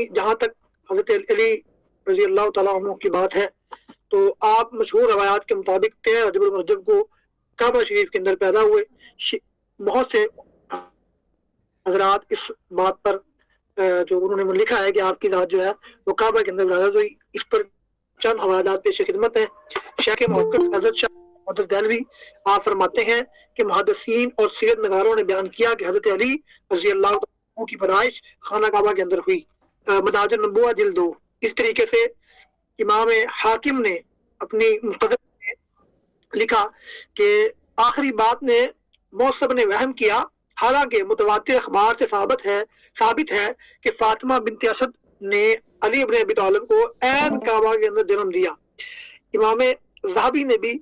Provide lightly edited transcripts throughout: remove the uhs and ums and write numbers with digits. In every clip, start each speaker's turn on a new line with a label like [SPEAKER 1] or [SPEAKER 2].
[SPEAKER 1] جہاں تک حضرت علی رضی اللہ تعالیٰ عنہ کی بات ہے تو آپ مشہور روایات کے مطابق 13 رجب المرجب کو کعبہ شریف کے اندر پیدا ہوئے. بہت سے حضرات اس بات پر جو انہوں نے لکھا ہے کہ آپ کی ذات جو ہے وہ کعبہ کے اندر ولادت ہوئی. اس پر چند حوالات پیش خدمت ہیں. شیخ محقق حضرت شاہ محمد دہلوی آپ فرماتے ہیں کہ محدثین اور سیرت نگاروں نے بیان کیا کہ حضرت علی رضی اللہ عنہ کی پیدائش خانہ کعبہ کے اندر ہوئی. مدارج النبوہ جلد 2. اس طریقے سے امام حاکم نے اپنی مستدرک میں لکھا کہ آخری بات نے موصب نے وہم کیا، حالانکہ متواتر اخبار سے ثابت ہے کہ فاطمہ بنت اسد نے علی ابن ابی طالب کو عین کعبہ کے اندر جنم دیا. امام ذہبی نے بھی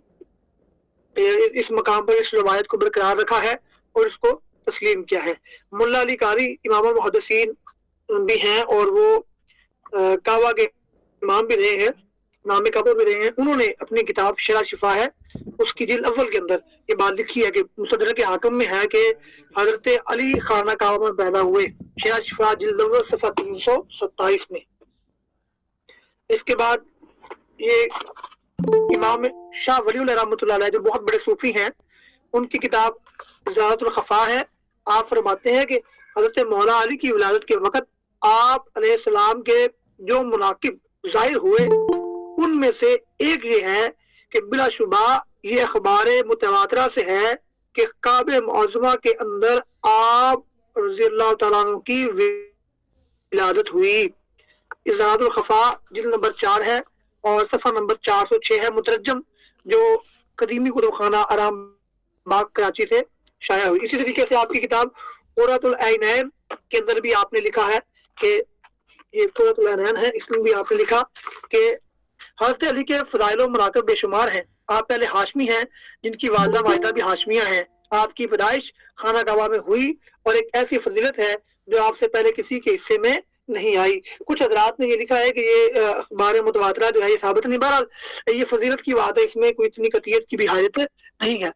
[SPEAKER 1] اس مقام پر اس روایت کو برقرار رکھا ہے اور اس کو تسلیم کیا ہے. ملا علی قاری امام المحدثین بھی ہیں اور وہ کعبہ کے امام بھی رہے ہیں، امام کعبہ بھی رہے ہیں. انہوں نے اپنی کتاب شرح شفا ہے اس کی جلد اول کے اندر یہ بات لکھی ہے کہ مستدرک حاکم میں ہے کہ حضرت علی خانہ کعبہ میں پیدا ہوئے. شرح شفا جلد اول صفحہ 327 میں. اس کے بعد یہ امام شاہ ولی اللہ رحمۃ اللہ علیہ جو بہت بڑے صوفی ہیں، ان کی کتاب ذات الخفا ہے. آپ فرماتے ہیں کہ حضرت مولا علی کی ولادت کے وقت آپ علیہ السلام کے جو مناقب ظاہر ہوئے ان میں سے ایک یہ ہے کہ بلا شبہ یہ اخبار متواترہ سے ہے کہ کعبہ معظمہ کے اندر آپ رضی اللہ تعالیٰ عنہ کی ولادت ہوئی. ذات الخفا جلد نمبر 4 ہے اور صفحہ نمبر 406 ہے مترجم، جو قدیمی کتب خانہ آرام باغ کراچی سے شائع ہوئی. اسی طریقے سے آپ کی کتاب قرۃ العینین کے اندر بھی آپ نے لکھا ہے کہ یہ قرۃ العینین ہے، اس میں بھی آپ نے لکھا کہ حضرت علی کے فضائل و مناقب بے شمار ہیں. آپ پہلے ہاشمی ہیں جن کی والدہ والدہ بھی ہاشمیہ ہیں. آپ کی پیدائش خانہ کعبہ میں ہوئی اور ایک ایسی فضیلت ہے جو آپ سے پہلے کسی کے حصے میں نہیں آئی. کچھ حضرات نے یہ لکھا ہے کہ یہ اخبار متواترہ جو ہے یہ ثابت نہیں، بہرحال یہ فضیلت کی بات ہے، اس میں کوئی اتنی قطعیت کی بھی حاجت نہیں ہے.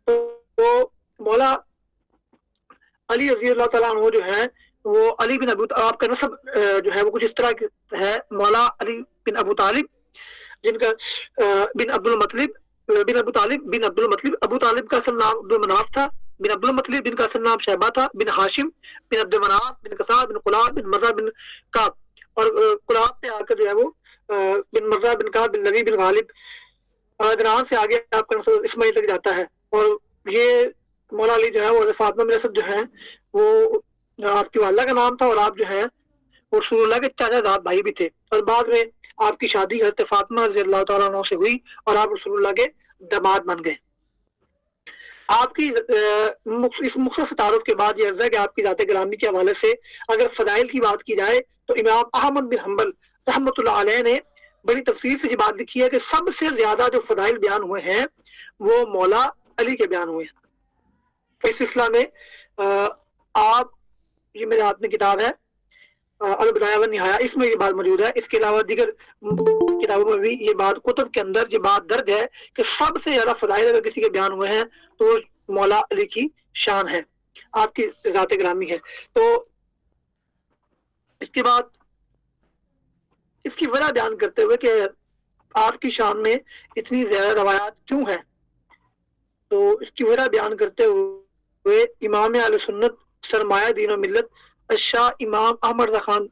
[SPEAKER 1] تو مولا علی رضی اللہ تعالیٰ عنہ جو ہے وہ علی بن ابو، آپ کا نسب جو ہے وہ کچھ اس طرح ہے. مولا علی بن ابو طالب جن کا بن عبد المطلب بن ابو طالب بن عبد المطلب، ابو طالب کا اصل نام عبد المناف تھا، بن عبد المطلب جن کا اصل نام شیبہ تھا، بن ہاشم بن عبد المناف بن قصا بن قلاب بن مرہ بن کعب، اور قلاب پہ آ کر جو ہے وہ بن مرہ بن کعب بن نبی بن غالب، ادنان سے آگے آپ کا نسب اسماعیل تک جاتا ہے. اور یہ مولا علی جو ہے وہ فاطمہ بن اسد جو ہے وہ آپ کی والدہ کا نام تھا، اور آپ جو ہے وہ رسول اللہ کے چاچا زاد بھائی بھی تھے. اور بعد میں آپ کی شادی حضرت فاطمہ رضی اللہ تعالیٰ عنہ سے ہوئی اور آپ رسول اللہ کے داماد بن گئے. آپ کی اس مختصر تعارف کے بعد یہ عرض ہے کہ آپ کی ذات گرامی کے حوالے سے اگر فضائل کی بات کی جائے تو امام احمد بن حنبل رحمۃ اللہ علیہ نے بڑی تفصیل سے یہ بات لکھی ہے کہ سب سے زیادہ جو فضائل بیان ہوئے ہیں وہ مولا علی کے بیان ہوئے ہیں. اس سلسلہ میں آپ یہ میرے ہاتھ میں کتاب ہے البدایہ والنہایہ، اس میں یہ بات موجود ہے. اس کے علاوہ دیگر کتابوں میں بھی یہ بات، کتب کے اندر یہ بات درج ہے کہ سب سے زیادہ فضائل اگر کسی کے بیان ہوئے ہیں تو وہ مولا علی کی شان ہے، آپ کی ذات گرامی ہے. تو اس کے بعد اس کی وجہ بیان کرتے ہوئے کہ آپ کی شان میں اتنی زیادہ روایات کیوں ہیں، تو اس کی وجہ بیان کرتے ہوئے امام اہل سنت سرمایہ دین و ملت شاہ امام احمد رضا خان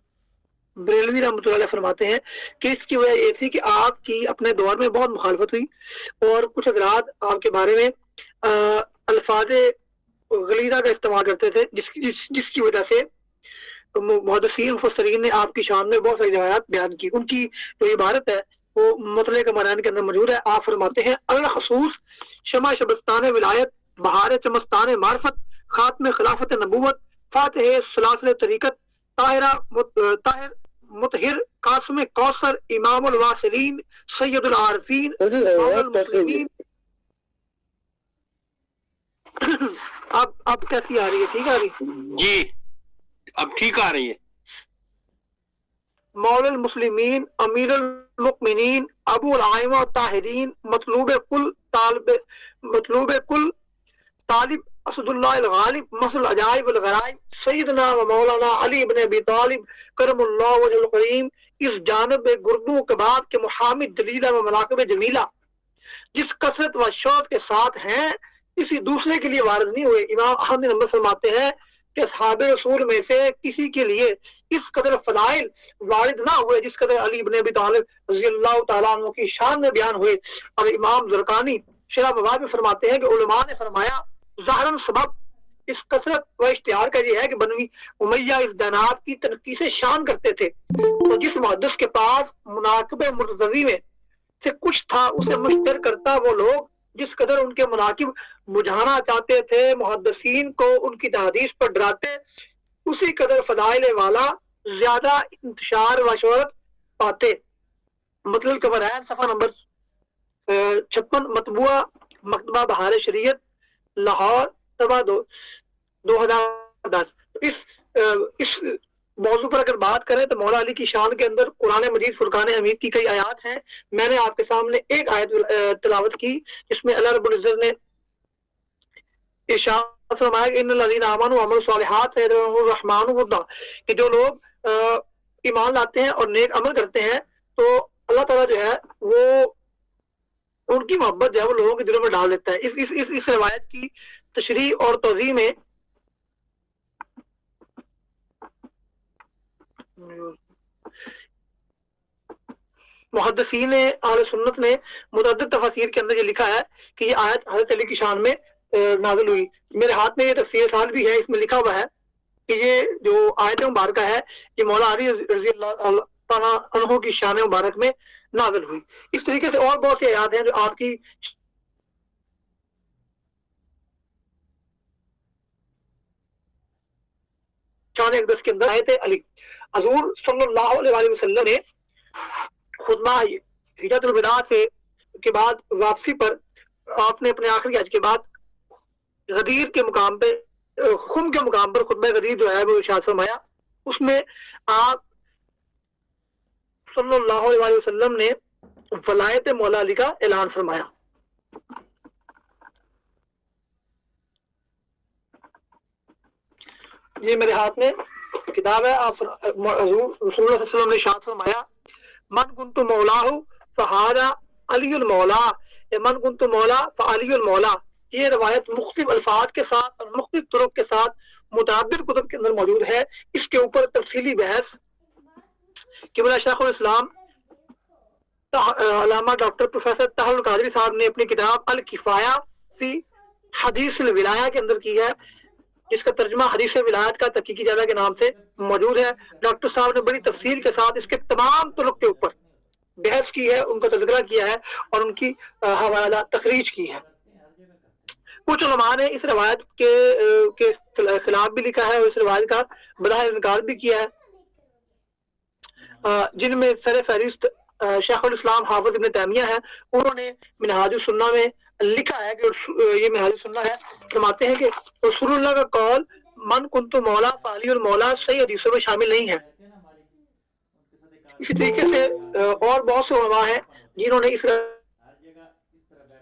[SPEAKER 1] بریلوی رحمۃ اللہ علیہ فرماتے ہیں کہ اس کی وجہ یہ تھی کہ آپ کی اپنے دور میں بہت مخالفت ہوئی اور کچھ حضرات آپ کے بارے میں الفاظ غلیظہ کا استعمال کرتے تھے، جس کی وجہ سے محدثین مفسرین نے آپ کی شان میں بہت ساری روایات بیان کی. ان کی جو عبارت ہے وہ مطلع کمران کے اندر موجود ہے. آپ فرماتے ہیں الخصوص شمع شبستان ولایت، بہار چمستان معرفت، خاتم خلافت نبوت، فاتح سلاسل طریقت، طاہر مطہر، قاسم کوثر، امام الواصلین، سید العارفین، المسلمین. اب کیسی آ رہی ہے؟ ٹھیک آ رہی ہے
[SPEAKER 2] جی، اب ٹھیک آ رہی ہے.
[SPEAKER 1] مولا المسلمین، امیر المؤمنین، ابو العائمہ طاہرین، مطلوب کل طالب اسداللہ الغالب مثل العجائب الغرائب سیدنا و مولانا علی ابن ابی طالب کرم اللہ وجہ الکریم اس جانب گردوں کباب کے محامد دلیلہ و مناقب جمیلہ جس کثرت و شوق کے ساتھ ہیں کسی دوسرے کے لیے وارد نہیں ہوئے۔ امام احمد بن حنبل فرماتے ہیں کہ اصحاب رسول میں سے کسی کے لیے اس قدر فضائل وارد نہ ہوئے جس قدر علی ابن ابی طالب رضی اللہ تعالیٰ عنہ کی شان میں بیان ہوئے۔ اور امام زرقانی شرح مواد میں فرماتے ہیں کہ علماء نے فرمایا ظاہراً سبب اس کثرت و اشتہار کا یہ ہے کہ بنی امیہ اس دینات کی تنقیص شان کرتے تھے، تو جس محدث کے پاس مناقب مرتضی میں سے کچھ تھا اسے مشتر کرتا وہ لوگ جس قدر ان کے مناقب بجھانا چاہتے تھے محدثین کو ان کی تحدیث پر ڈراتے، اسی قدر فضائل والا زیادہ انتشار و شہرت پاتے۔ مطلب قبرین صفحہ نمبر 56 مطبوعہ مکتبہ بہار شریعت لاہور طبع 2010۔ اس موضوع پر اگر بات کریں تو مولا علی کی شان کے اندر قرآن مجید فرقان حمید کی کئی آیات ہیں۔ میں نے آپ کے سامنے ایک آیت تلاوت کی جس میں اللہ رب العزت نے ارشاد فرمایا کہ ان الذین آمنوا وعملوا الصالحات سیجعل الرحمن ودا، کہ جو لوگ ایمان لاتے ہیں اور نیک عمل کرتے ہیں تو اللہ تعالیٰ جو ہے وہ ان کی محبت جو ہے وہ لوگوں کے دلوں میں ڈال دیتا ہے۔ اس روایت کی تشریح اور توضیح میں محدثین اہل سنت نے متعدد تفاسیر کے اندر یہ لکھا ہے کہ یہ آیت حضرت علی کی شان میں نازل ہوئی۔ میرے ہاتھ میں یہ تفسیر سال بھی ہے، اس میں لکھا ہوا ہے کہ یہ جو آیت مبارکہ ہے یہ مولا علی رضی اللہ تعالیٰ عنہ کی شان مبارک میں نازل ہوئی۔ اس طریقے سے اور بہت سی آیات ہیں جو آپ کی شان اقدس کے اندر آیت علی۔ حضور صلی اللہ علیہ وسلم نے خطبہ ہجرت الوداع سے کے بعد واپسی پر آپ نے اپنے آخری حج کے بعد غدیر کے مقام پہ خم کے مقام پر خطبہ غدیر جو ہے وہ ارشاد فرمایا، اس میں آپ صلی اللہ علیہ وسلم نے ولایت مولا علی کا اعلان فرمایا۔ یہ میرے ہاتھ میں کتاب ہے، آپ حضور رسول اللہ صلی اللہ علیہ وسلم نے ارشاد فرمایا من کنت مولا فہذا علی المولا، من کنت مولا فعلی المولا۔ یہ روایت مختلف الفاظ کے ساتھ اور مختلف طرق کے ساتھ متعدد کتب کے اندر موجود ہے۔ اس کے اوپر تفصیلی بحث قبلہ شیخ الاسلام علامہ ڈاکٹر پروفیسر طاہر القادری صاحب نے اپنی کتاب الکفایہ فی حدیث الولایہ کے اندر کی ہے، جس کا ترجمہ حدیث ولایت کا تحقیقی جائزہ کے نام سے موجود ہے۔ ڈاکٹر صاحب نے بڑی تفصیل کے ساتھ اس کے تمام طرق کے اوپر بحث کی ہے، ان کا تذکرہ کیا ہے اور ان کی حوالہ تخریج کی ہے۔ کچھ علماء نے اس روایت کے خلاف بھی لکھا ہے اور اس روایت کا بظاہر انکار بھی کیا ہے، جن میں سر فہرست شیخ الاسلام حافظ ابن تیمیہ ہے۔ انہوں نے منہاج السنہ میں لکھا ہے کہ یہ منہاج السنہ ہے، فرماتے ہیں کہ رسول اللہ کا قول من کنت مولا فعلی المولا صحیح حدیثوں میں شامل نہیں ہے۔ اسی طریقے سے اور بہت سے علماء ہیں جنہوں نے اس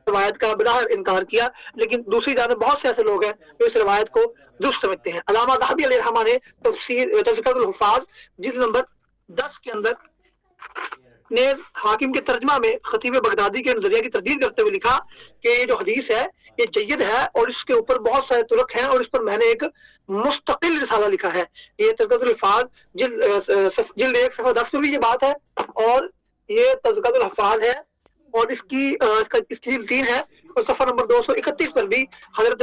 [SPEAKER 1] روایت کا بظاہر انکار کیا، لیکن دوسری جانب بہت سے ایسے لوگ ہیں جو اس روایت کو درست سمجھتے ہیں۔ علامہ ذہبی علیہ الرحمہ نے تذکرۃ الحفاظ جلد نمبر 10 کے اندر نیز حاکم کے ترجمہ میں خطیب بغدادی کے نظریہ کی تردید کرتے ہوئے لکھا کہ یہ جو حدیث ہے یہ جید ہے اور اس کے اوپر بہت سارے طرق ہیں اور اس پر میں نے ایک مستقل رسالہ لکھا ہے۔ یہ تذکرۃ الحفاظ جلد 1 صفحہ 10 میں بھی یہ بات ہے، اور یہ تذکرۃ الحفاظ ہے اور اس کی جلد 3 ہے، اور صفحہ نمبر 231 پر بھی حضرت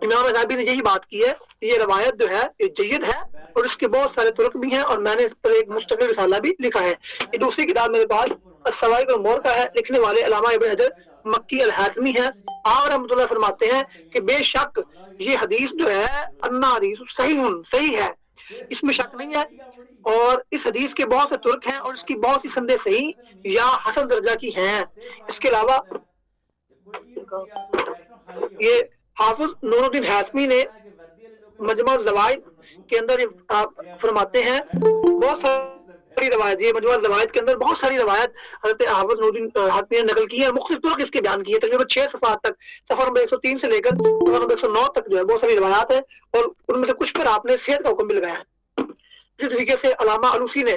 [SPEAKER 1] امام ذہبی نے یہی بات کی ہے۔ یہ روایت جو ہے یہ جید ہے اور اس کے بہت سارے طرق بھی ہیں اور میں نے اس پر ایک مستقل رسالہ بھی لکھا ہے۔ یہ دوسری کتاب میرے پاس السوائق المور کا ہے، لکھنے والے علامہ ابن حجر مکی الحاتمی ہیں۔ آپ رحمۃ اللہ فرماتے ہیں کہ بے شک یہ حدیث جو ہے انا حدیث صحیح ہے، اس میں شک نہیں ہے، اور اس حدیث کے بہت سے طرق ہیں اور اس کی بہت سی سندیں صحیح یا حسن درجہ کی ہیں۔ اس کے علاوہ یہ حافظ نور الدین حاتمی نے مجمع الزوائد کے اندر فرماتے ہیں بہت بڑی روایت یہ مجموعہ روایت کے اندر بہت ساری روایت حضرت حافظ نورالدین حاتمی نے نقل کی ہے اور مختلف طرق اس کے بیان کی ہے. تقریباً 6 صفحات تک صفحہ نمبر 103 سے لے کر صفحہ نمبر 109 تک جو ہے بہت ساری روایات ہیں اور ان میں سے کچھ پر آپ نے صحت کا حکم بھی لگایا ہے. اسی طریقے سے علامہ علوسی نے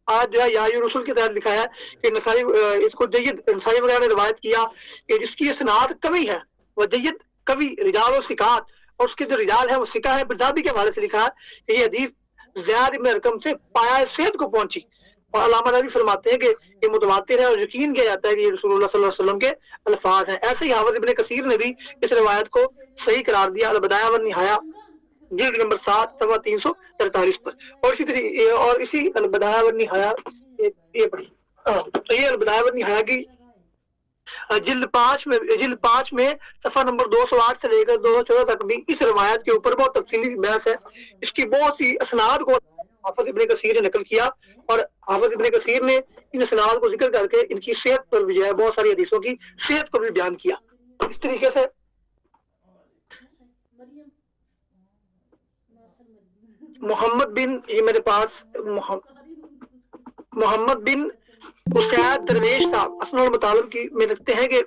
[SPEAKER 1] آج جو ہے یا رسول کی تحت لکھا ہے کہ نسائی اس کو جید نسائی وغیرہ نے روایت کیا کہ جس کی اسناد کمی ہے وہ جید کوی رجال و ثقات اور اس کے جو رجال ہے وہ ثقہ ہے. بردابی کے حوالے سے لکھا ہے کہ یہ حدیث زیاد ابن ارقم سے پایا صحت کو پہنچی اور علامہ نبی فرماتے ہیں کہ یہ متواتر ہے اور یقین کیا جاتا ہے کہ یہ رسول اللہ صلی اللہ علیہ وسلم کے الفاظ ہیں. ایسے ہی حافظ ابن کثیر نے بھی اس روایت کو صحیح قرار دیا البدایہ والنہایہ جلد نمبر 7 صفحہ 343 پر. اور اسی طریقے اور اسی البدایہ والنہایہ یہ پڑھی تو یہ البدایہ والنہایہ کی جلد 5 میں صفحہ نمبر 208 سے لے کر 214 تک بھی اس روایت کے اوپر بہت تفصیلی بحث ہے. اس کی بہت سی اسناد کو حافظ ابن کثیر نے نقل کیا اور حافظ ابن کثیر نے ان اسناد کو ذکر کر کے ان کی صحت پر بھی جو ہے بہت ساری حدیثوں کی صحت کو بھی بیان کیا. اس طریقے سے محمد بن یہ میرے پاس محمد بن اسید درویش صاحب اسناد المطالب کی میں لکھتے ہیں کہ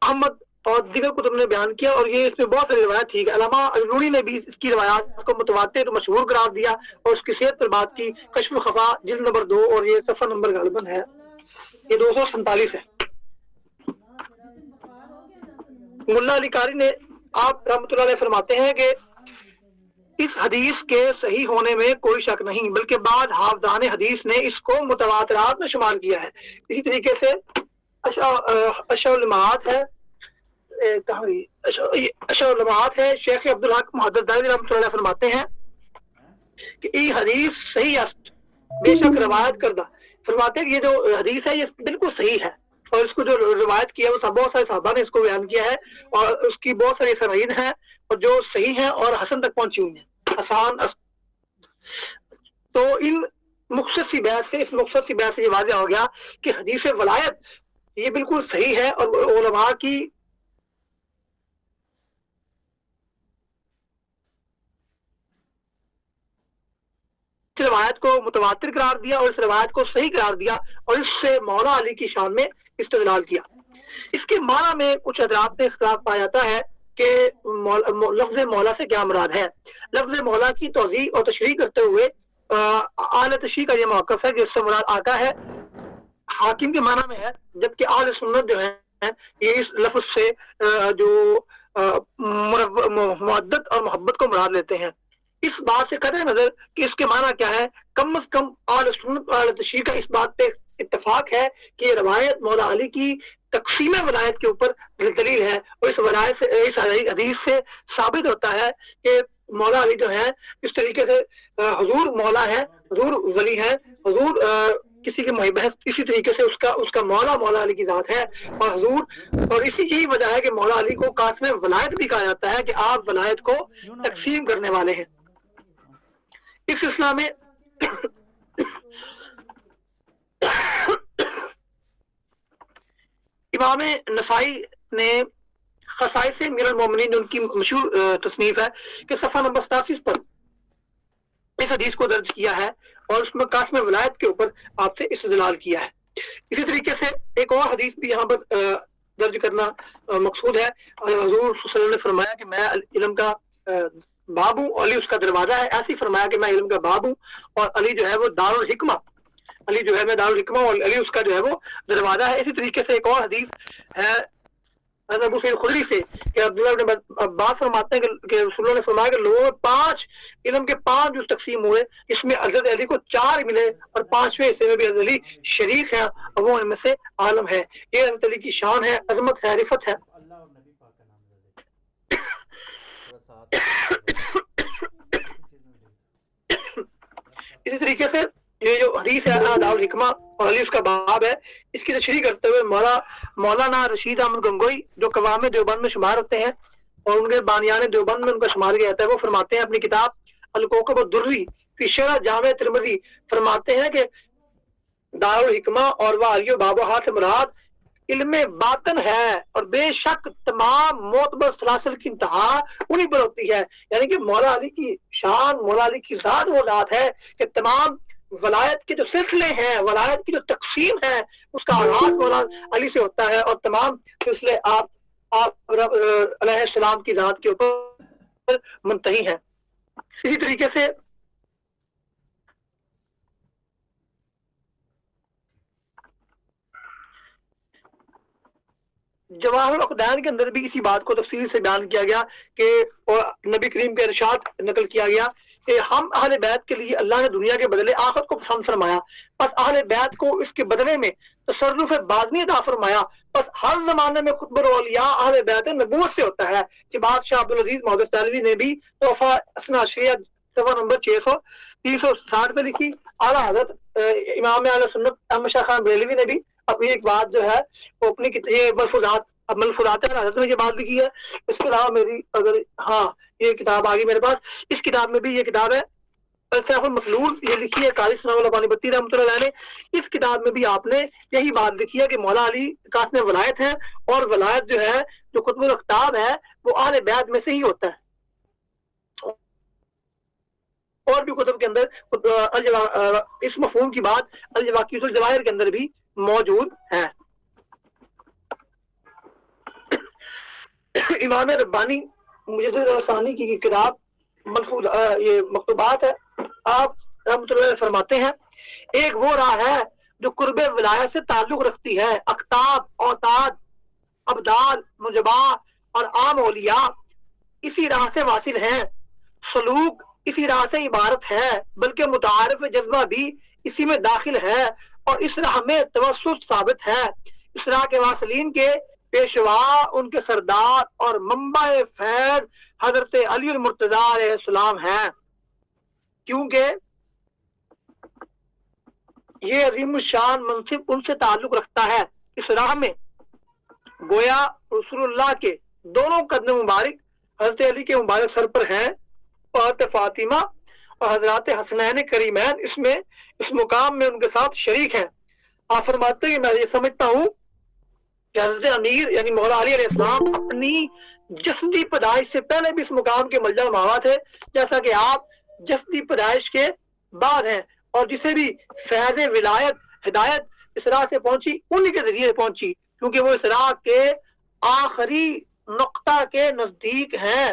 [SPEAKER 1] احمد اور دیگر کتب نے بیان کیا اور یہ اس میں بہت ساری روایت ٹھیک ہے. علامہ الرونی نے بھی اس کی روایات کو متواتر مشہور قرار دیا اور اس کی صحت پر بات کی. کشف الخفا جلد نمبر 2 اور یہ صفحہ نمبر غالباً ہے یہ 247 ہے. ملا علی قاری نے آپ رحمۃ اللہ علیہ فرماتے ہیں کہ اس حدیث کے صحیح ہونے میں کوئی شک نہیں بلکہ بعض حافظان حدیث نے اس کو متواترات میں شمار کیا ہے. اسی طریقے سے اشعلمات ہے اشعلمات ہے شیخ عبدالحق محدث دہلوی رحمۃ اللہ علیہ فرماتے ہیں کہ یہ حدیث صحیح است بے شک روایت کردہ. فرماتے ہیں کہ یہ جو حدیث ہے یہ بالکل صحیح ہے اور اس کو جو روایت کیا وہ بہت سارے صحابہ نے اس کو بیان کیا ہے اور اس کی بہت ساری سرائن ہیں اور جو صحیح ہیں اور حسن تک پہنچی ہوئی ہیں حسان. تو ان مختصر سی بحث سے یہ واضح ہو گیا کہ حدیث ولایت یہ بالکل صحیح ہے اور علماء کی اس روایت کو متواتر قرار دیا اور اس روایت کو صحیح قرار دیا اور اس سے مولا علی کی شان میں استدلال کیا. اس کے معنی میں کچھ حضرات میں اختلاف پایا جاتا ہے کہ لفظ مولا سے کیا مراد ہے. لفظ مولا کی توضیح اور تشریح کرتے ہوئے اعلی تشریح کا یہ موقف ہے کہ اس سے مراد آقا ہے حاکم کے معنی میں ہے جبکہ اہل سنت جو ہے یہ اس لفظ سے جو مودت اور محبت کو مراد لیتے ہیں. اس بات سے قطع نظر کہ اس کے معنی کیا ہے کم از کم اہل سنت اور اہل تشریح کا اس بات پہ اتفاق ہے کہ یہ روایت مولا علی کی تقسیم ولایت کے اوپر دلیل ہے اور اس ولایت سے اس حدیث سے ثابت ہوتا ہے کہ مولا علی جو ہے اس طریقے سے حضور مولا ہے حضور ولی ہے حضور کسی کے محب ہے اسی طریقے سے اس کا مولا علی کی ذات ہے اور حضور اور اسی یہی وجہ ہے کہ مولا علی کو قاسم ولایت بھی کہا جاتا ہے کہ آپ ولایت کو تقسیم کرنے والے ہیں. اس سلسلہ میں امام نسائی نے خصائص امیر المومنین ان کی مشہور تصنیف ہے کہ صفحہ نمبر 87 پر اس حدیث کو درج کیا ہے اور اس میں قاسم ولایت کے اوپر آپ سے استدلال کیا ہے. اسی طریقے سے ایک اور حدیث بھی یہاں پر درج کرنا مقصود ہے. حضور صلی اللہ علیہ وسلم نے فرمایا کہ میں علم کا باب ہوں علی اس کا دروازہ ہے. ایسے ہی فرمایا کہ میں علم کا باب ہوں اور علی جو ہے وہ دار الحکمہ علی جو ہے میں دار الحکمہ اور علی اس کا جو ہے وہ دروازہ ہے. اسی طریقے سے ایک اور حدیث ہے حضرت ابو سعید خدری سے کہ عبداللہ بن عباس فرماتے ہیں کہ رسول اللہ نے فرمایا کہ لوگوں میں 5 علم کے 5 جو تقسیم ہوئے اس میں حضرت علی کو 4 ملے اور 5ویں حصے میں بھی حضرت علی شریک ہے اور وہ ان میں سے عالم ہے. یہ حضرت علی کی شان ہے عظمت ہے رفت ہے. اسی طریقے سے یہ جو حدیث ہے دار الحکمہ اور علی اس کا باب ہے اس کی تشریح کرتے ہوئے مولانا رشید احمد گنگوئی جو قوام دیوبند میں شمار ہوتے ہیں اور ان کے بانیان دیوبند میں ان کا شمار کیا جاتا ہے وہ فرماتے ہیں اپنی کتاب الکوکب الدری فی شرح جامع ترمذی فرماتے ہیں کہ دار الحکمہ اور وہ علی و باب و ہاتھ سے مراد علم باطن ہے اور بے شک تمام معتبر سلاسل کی انتہا انہی پر ہوتی ہے. یعنی کہ مولا علی کی شان، مولا علی کی ذات وہ ذات ہے کہ تمام ولایت کے جو سلسلے ہیں، ولایت کی جو تقسیم ہے، اس کا آغاز مولا علی سے ہوتا ہے اور تمام سلسلے آپ علیہ السلام کی ذات کے اوپر منتہی ہیں. اسی طریقے سے جواہر الاقدان کے اندر بھی اسی بات کو تفصیل سے بیان کیا گیا کہ نبی کریم کے ارشاد نقل کیا گیا کہ ہم اہل بیت کے لیے اللہ نے دنیا کے بدلے آخرت کو پسند فرمایا، پس اہل بیت کو اس کے بدلے میں تصرف باطنی عطا فرمایا. پس ہر زمانے میں خطب الاولیاء اہل بیت نبوت سے ہوتا ہے کہ بادشاہ عبدالعزیز محدث دہلوی نے بھی تحفہ اثنا عشریہ صفحہ نمبر 360 پہ لکھی. اعلیٰ حضرت امام اہل سنت احمد شاہ خان بریلوی نے بھی اپنی ایک بات جو ہے وہ اپنی یہ ملفوظات حضرت میں یہ بات لکھی ہے. اس کے علاوہ میری اگر یہ کتاب آگئی میرے پاس، اس کتاب میں بھی یہ کتاب ہے سیف المسلول، یہ لکھی ہے قاضی ثناء اللہ بانی بتی رحمۃ اللہ علیہ نے. اس کتاب میں بھی آپ نے یہی بات لکھی ہے کہ مولا علی قاسم ولایت ہے اور ولایت جو ہے جو قطب الاقطاب ہے وہ اہل بیت میں سے ہی ہوتا ہے. اور بھی کتب کے اندر اس مفہوم کی بات الجواقیس الجواہر کے اندر بھی موجود ہے. امام ربانی مجدد ثانی کی کتاب ملفوظ یہ مکتوبات ہے، آپ رحمۃ اللہ علیہ فرماتے ہیں ایک وہ راہ ہے جو قرب ولایت سے تعلق رکھتی ہے. اقطاب، اوتاد، ابدال، نجبا اور عام اولیاء اسی راہ سے واصل ہیں. سلوک اسی راہ سے عبارت ہے، بلکہ متعارف جذبہ بھی اسی میں داخل ہے اور اس راہ میں توسط ثابت ہے. اس راہ کے واصلین کے پیشوا ان کے سردار اور منبع فیض حضرت علی المرتضیٰ علیہ السلام ہیں، کیونکہ یہ عظیم الشان منصب ان سے تعلق رکھتا ہے. اس راہ میں گویا رسول اللہ کے دونوں قدم مبارک حضرت علی کے مبارک سر پر ہیں اور حضرت فاطمہ اور حضرات حسنین کریمین اس مقام میں ان کے ساتھ شریک ہیں. آپ فرماتے ہیں میں یہ سمجھتا ہوں کہ حضرت امیر یعنی مولا علی علیہ السلام اپنی جسدی پیدائش سے پہلے بھی اس مقام کے ملجا ماوا تھے، جیسا کہ آپ جسدی پیدائش کے بعد ہیں. اور جسے بھی فیض ولایت ہدایت اس راہ سے پہنچی انہی کے ذریعے پہنچی، کیونکہ وہ اس راہ کے آخری نقطہ کے نزدیک ہیں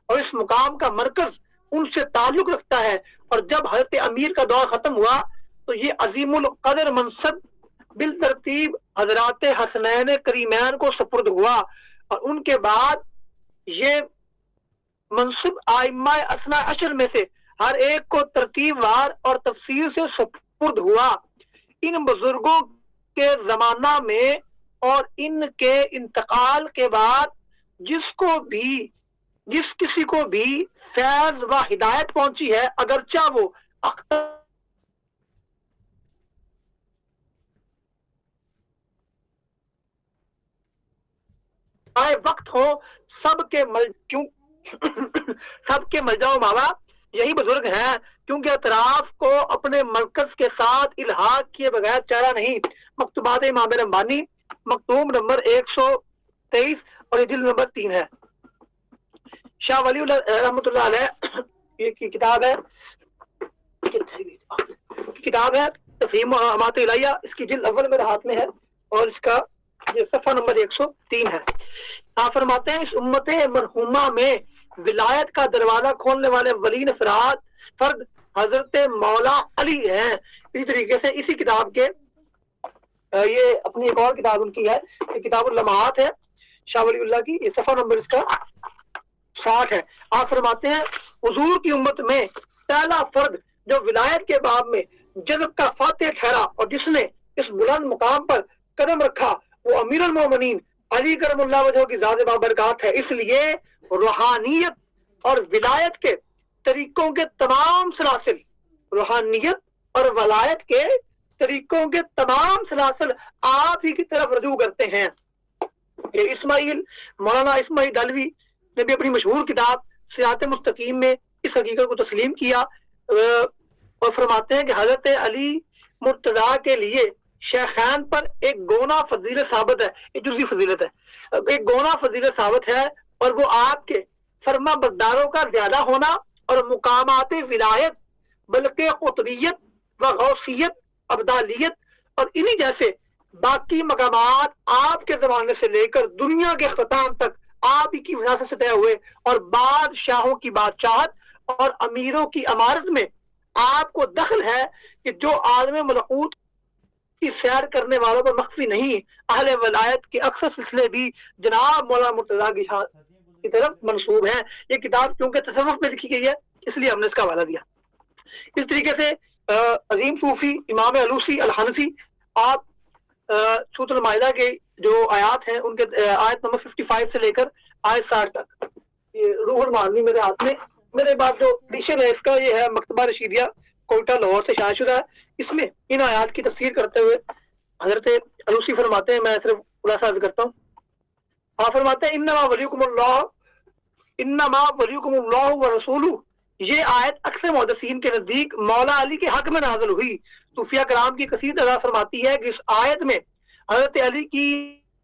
[SPEAKER 1] اور اس مقام کا مرکز ان سے تعلق رکھتا ہے. اور جب حضرت امیر کا دور ختم ہوا تو یہ عظیم القدر منصب بالترتیب حضرات حسنین کریمین کو سپرد ہوا اور ان کے بعد یہ منصب ائمہ اثنا عشر میں سے ہر ایک کو ترتیب وار اور تفصیل سے سپرد ہوا. ان بزرگوں کے زمانہ میں اور ان کے انتقال کے بعد جس کسی کو بھی فیض و ہدایت پہنچی ہے، اگرچہ وہ آئے وقت ہو، سب کے ملجا و ماوا یہی بزرگ ہیں، کیونکہ اطراف کو اپنے مرکز کے ساتھ الحاق کیے بغیر چارہ نہیں. مکتوبات امام ربانی مکتوب نمبر 123 اور یہ جلد نمبر 3 ہے. شاہ ولی اللہ رحمۃ اللہ علیہ یہ کتاب ہے تفہیم احمات الہیہ، اس کی جلد اول میرے ہاتھ میں ہے اور اس کا یہ صفحہ نمبر 103 ہے. آپ فرماتے ہیں اس امت مرحومہ میں ولایت کا دروازہ کھولنے والے ولین فرد حضرت مولا علی ہیں. اسی طریقے سے اسی کتاب کے یہ اپنی ایک اور کتاب ان کی ہے، یہ کتاب اللمعات ہے شاہ ولی اللہ کی، یہ صفحہ نمبر اس کا 60 ہے. آپ فرماتے ہیں حضور کی امت میں پہلا فرد جو ولایت کے باب میں جذب کا فاتح ٹھہرا اور جس نے اس بلند مقام پر قدم رکھا وہ امیر المومنین علی کرم اللہ وجہ کی ذات بابرکات ہے. اس لیے روحانیت اور ولایت کے طریقوں کے تمام سلاسل، روحانیت اور ولایت کے طریقوں کے تمام سلاسل آپ ہی کی طرف رجوع کرتے ہیں. مولانا اسماعیل دہلوی نے بھی اپنی مشہور کتاب صراط مستقیم میں اس حقیقت کو تسلیم کیا اور فرماتے ہیں کہ حضرت علی مرتضیٰ کے لیے شیخین پر ایک گونا فضیلت ثابت ہے، ایک جزوی فضیلت ہے، ایک گونا فضیلت ثابت ہے، اور وہ آپ کے فرما برداروں کا زیادہ ہونا اور مقامات ولایت بلکہ قطبیت و غوثیت ابدالیت اور انہی جیسے باقی مقامات آپ کے زمانے سے لے کر دنیا کے اختتام تک آپ ہی کی وراثت سے طے ہوئے، اور بادشاہوں کی بادشاہت اور امیروں کی امارت میں آپ کو دخل ہے کہ جو عالم ملکوت کی سیر کرنے والوں پر مخفی نہیں۔ اہل ولایت کے اکثر سلسلے بھی جناب مولانا مرتضیٰ کی طرف منسوب ہیں۔ یہ کتاب کیونکہ تصوف میں لکھی گئی ہے اس لیے ہم نے اس کا حوالہ دیا۔ اس طریقے سے عظیم صوفی امام علوسی الحنفی آپ سورۃ المائدہ کے جو آیات ہیں ان کے آیت نمبر 55 سے لے کر آیت 60 تک، یہ روح المعانی میرے ہاتھ میں، میرے بعد جو ایڈیشن ہے اس کا یہ ہے مکتبہ رشیدیہ کوئٹہ لاہور سے شائع شدہ ہے۔ اس میں ان آیات کی تفسیر کرتے ہوئے حضرت علوسی فرماتے ہیں، میں صرف خلاصہ عرض کرتا ہوں، آپ فرماتے ہیں انما ولیکم اللہ ورسولہ، یہ آیت اکثر محدثین کے نزدیک مولا علی کے حق میں نازل ہوئی۔ صوفیہ کرام کی کثیر تعداد فرماتی ہے کہ اس آیت میں حضرت علی کی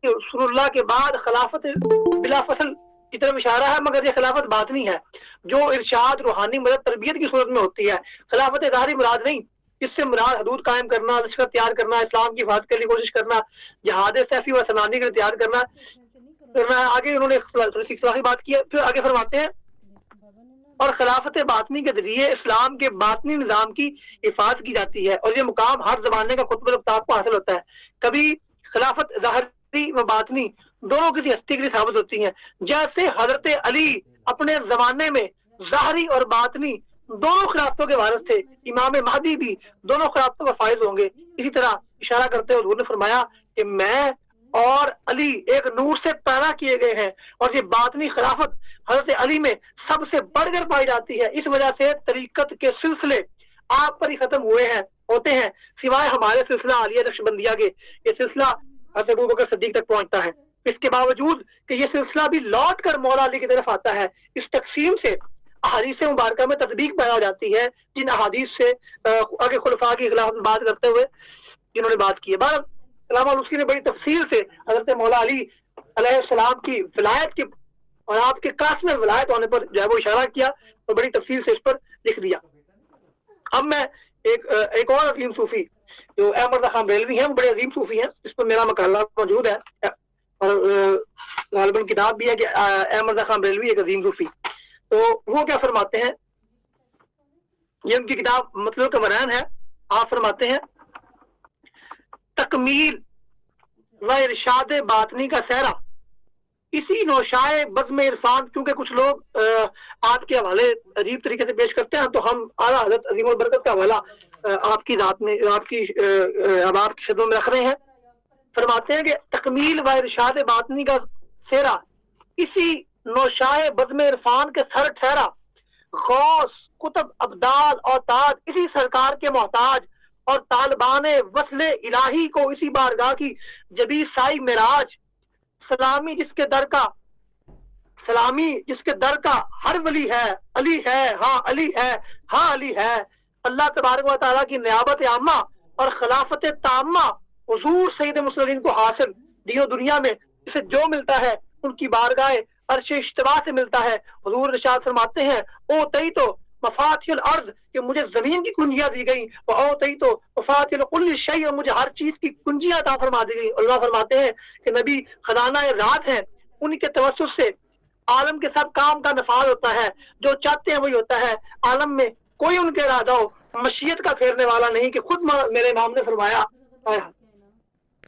[SPEAKER 1] رسول اللہ کے بعد خلافت بلا فصل کی طرف اشارہ ہے، مگر یہ خلافت باطنی ہے جو ارشاد روحانی مدد تربیت کی صورت میں ہوتی ہے۔ خلافت ظاہری مراد نہیں، اس سے مراد حدود قائم کرنا، لشکر تیار کرنا، اسلام کی حفاظت کے لیے کوشش کرنا، جہاد سیفی و سنانی کے لیے تیار کرنا ہے۔ آگے انہوں نے اختلافی بات کی ہے، پھر آگے فرماتے ہیں اور خلافت باطنی کے ذریعے اسلام کے باطنی نظام کی حفاظت کی جاتی ہے، اور یہ مقام ہر زمانے کا قطب الافطاب کو حاصل ہوتا ہے۔ کبھی خلافت ظاہری و باطنی دونوں کسی ہستی کے لیے ثابت ہوتی ہیں، جیسے حضرت علی اپنے زمانے میں ظاہری اور باطنی دونوں خلافتوں کے وارث تھے، امام مہدی بھی دونوں خلافتوں کا فائز ہوں گے۔ اسی طرح اشارہ کرتے ہوئے حضور نے فرمایا کہ میں اور علی ایک نور سے پیدا کیے گئے ہیں، اور یہ باطنی خلافت حضرت علی میں سب سے بڑھ کر پائی جاتی ہے۔ اس وجہ سے طریقت کے سلسلے آپ پر ہی ختم ہوتے ہیں، سوائے ہمارے سلسلہ عالیہ نقشبندیہ کے، یہ سلسلہ حضرت ابوبکر صدیق تک پہنچتا ہے۔ اس کے باوجود کہ یہ سلسلہ بھی لوٹ کر مولا علی کی طرف آتا ہے، اس تقسیم سے احادیث مبارکہ میں تطبیق پیدا ہو جاتی ہے، جن احادیث سے آگے خلفاء کی خلافت میں بات کرتے ہوئے جنہوں نے بات کی ہے۔ بہرحال علامہ علوسی نے بڑی تفصیل سے حضرت مولا علی علیہ السلام کی ولایت کے اور آپ کے قاسم ولایت ہونے پر جو ہے وہ اشارہ کیا، اور بڑی تفصیل سے اس پر لکھ دیا۔ اب میں ایک اور عظیم صوفی جو احمد رضا خان بریلوی ہیں، وہ بڑے عظیم صوفی ہیں، اس پر میرا مقالہ موجود ہے، اور غالباً کتاب بھی ہے کہ احمد رضا خان بریلوی ایک عظیم صوفی، تو وہ کیا فرماتے ہیں، یہ ان کی کتاب مطلب کا بیان ہے۔ آپ فرماتے ہیں تکمیل و ارشاد باطنی کا سہرا اسی نوشائے بزم عرفان، کیونکہ کچھ لوگ آپ کے حوالے عجیب طریقے سے پیش کرتے ہیں، تو ہم اعلیٰ حضرت عظیم البرکت کا حوالہ آپ کی ذات میں آپ کی خدمت میں رکھ رہے ہیں۔ فرماتے ہیں کہ تکمیل و ارشاد باطنی کا سہرا اسی نوشائے بزم عرفان کے سر ٹھہرا، غوث قطب ابدال اور تاج اسی سرکار کے محتاج، اور طالبان وصل الہی کو اسی بارگاہ کی جبی سائی معراج، سلامی جس کے در کا ہر ولی ہے، علی ہے ہاں علی ہے ہاں علی ہے، اللہ تبارک و تعالیٰ کی نیابت عامہ اور خلافت تامہ حضور سید مسلمین کو حاصل دین و دنیا میں اسے جو ملتا ہے ان کی بارگاہ عرش اجتباء سے ملتا ہے۔ حضور ارشاد فرماتے ہیں او تئی تو مفاتیح الارض، کہ مجھے زمین کی کنجیاں دی گئیں، او تئی تو مفاتیح کل شیء، اور مجھے ہر چیز کی کنجیاں عطا فرما دی گئی۔ اللہ فرماتے ہیں کہ نبی خزانہ رات ہیں، ان کے توسط سے عالم کے سب کام کا نفاذ ہوتا ہے، جو چاہتے ہیں وہی ہوتا ہے، عالم میں کوئی ان کے ارادہ ہو مشیت کا پھیرنے والا نہیں، کہ خود میرے امام نے فرمایا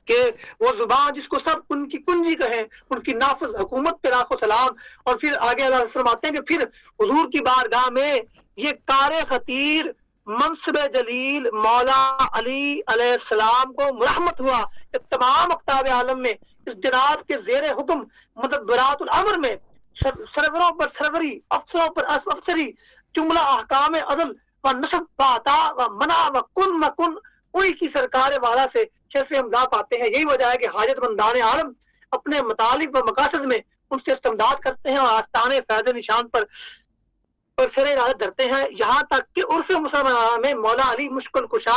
[SPEAKER 1] کہ وہ زبان جس کو سب ان کی کنجی کہیں، ان کی نافذ حکومت پہ لاکھوں سلام۔ اور پھر آگے اللہ فرماتے ہیں کہ پھر حضور کی بارگاہ میں یہ کار خطیر منصب جلیل مولا علی علیہ السلام کو مرحمت ہوا کہ تمام اقطاب عالم میں اس جناب کے زیر حکم مدبرات الامر میں سروروں پر سروری، افسروں پر افسری، جملہ احکام عدل و نصب و عطا و منع و کن مکن انہی کی سرکار والا سے شرف امداد پاتے ہیں۔ یہی وجہ ہے کہ حاجت مندان عالم اپنے مطالب و مقاصد میں ان سے استمداد کرتے ہیں، اور آستانے فیض نشان پر سر ارادت دھرتے ہیں، یہاں تک کہ عرف مسلمان میں مولا علی مشکل کشا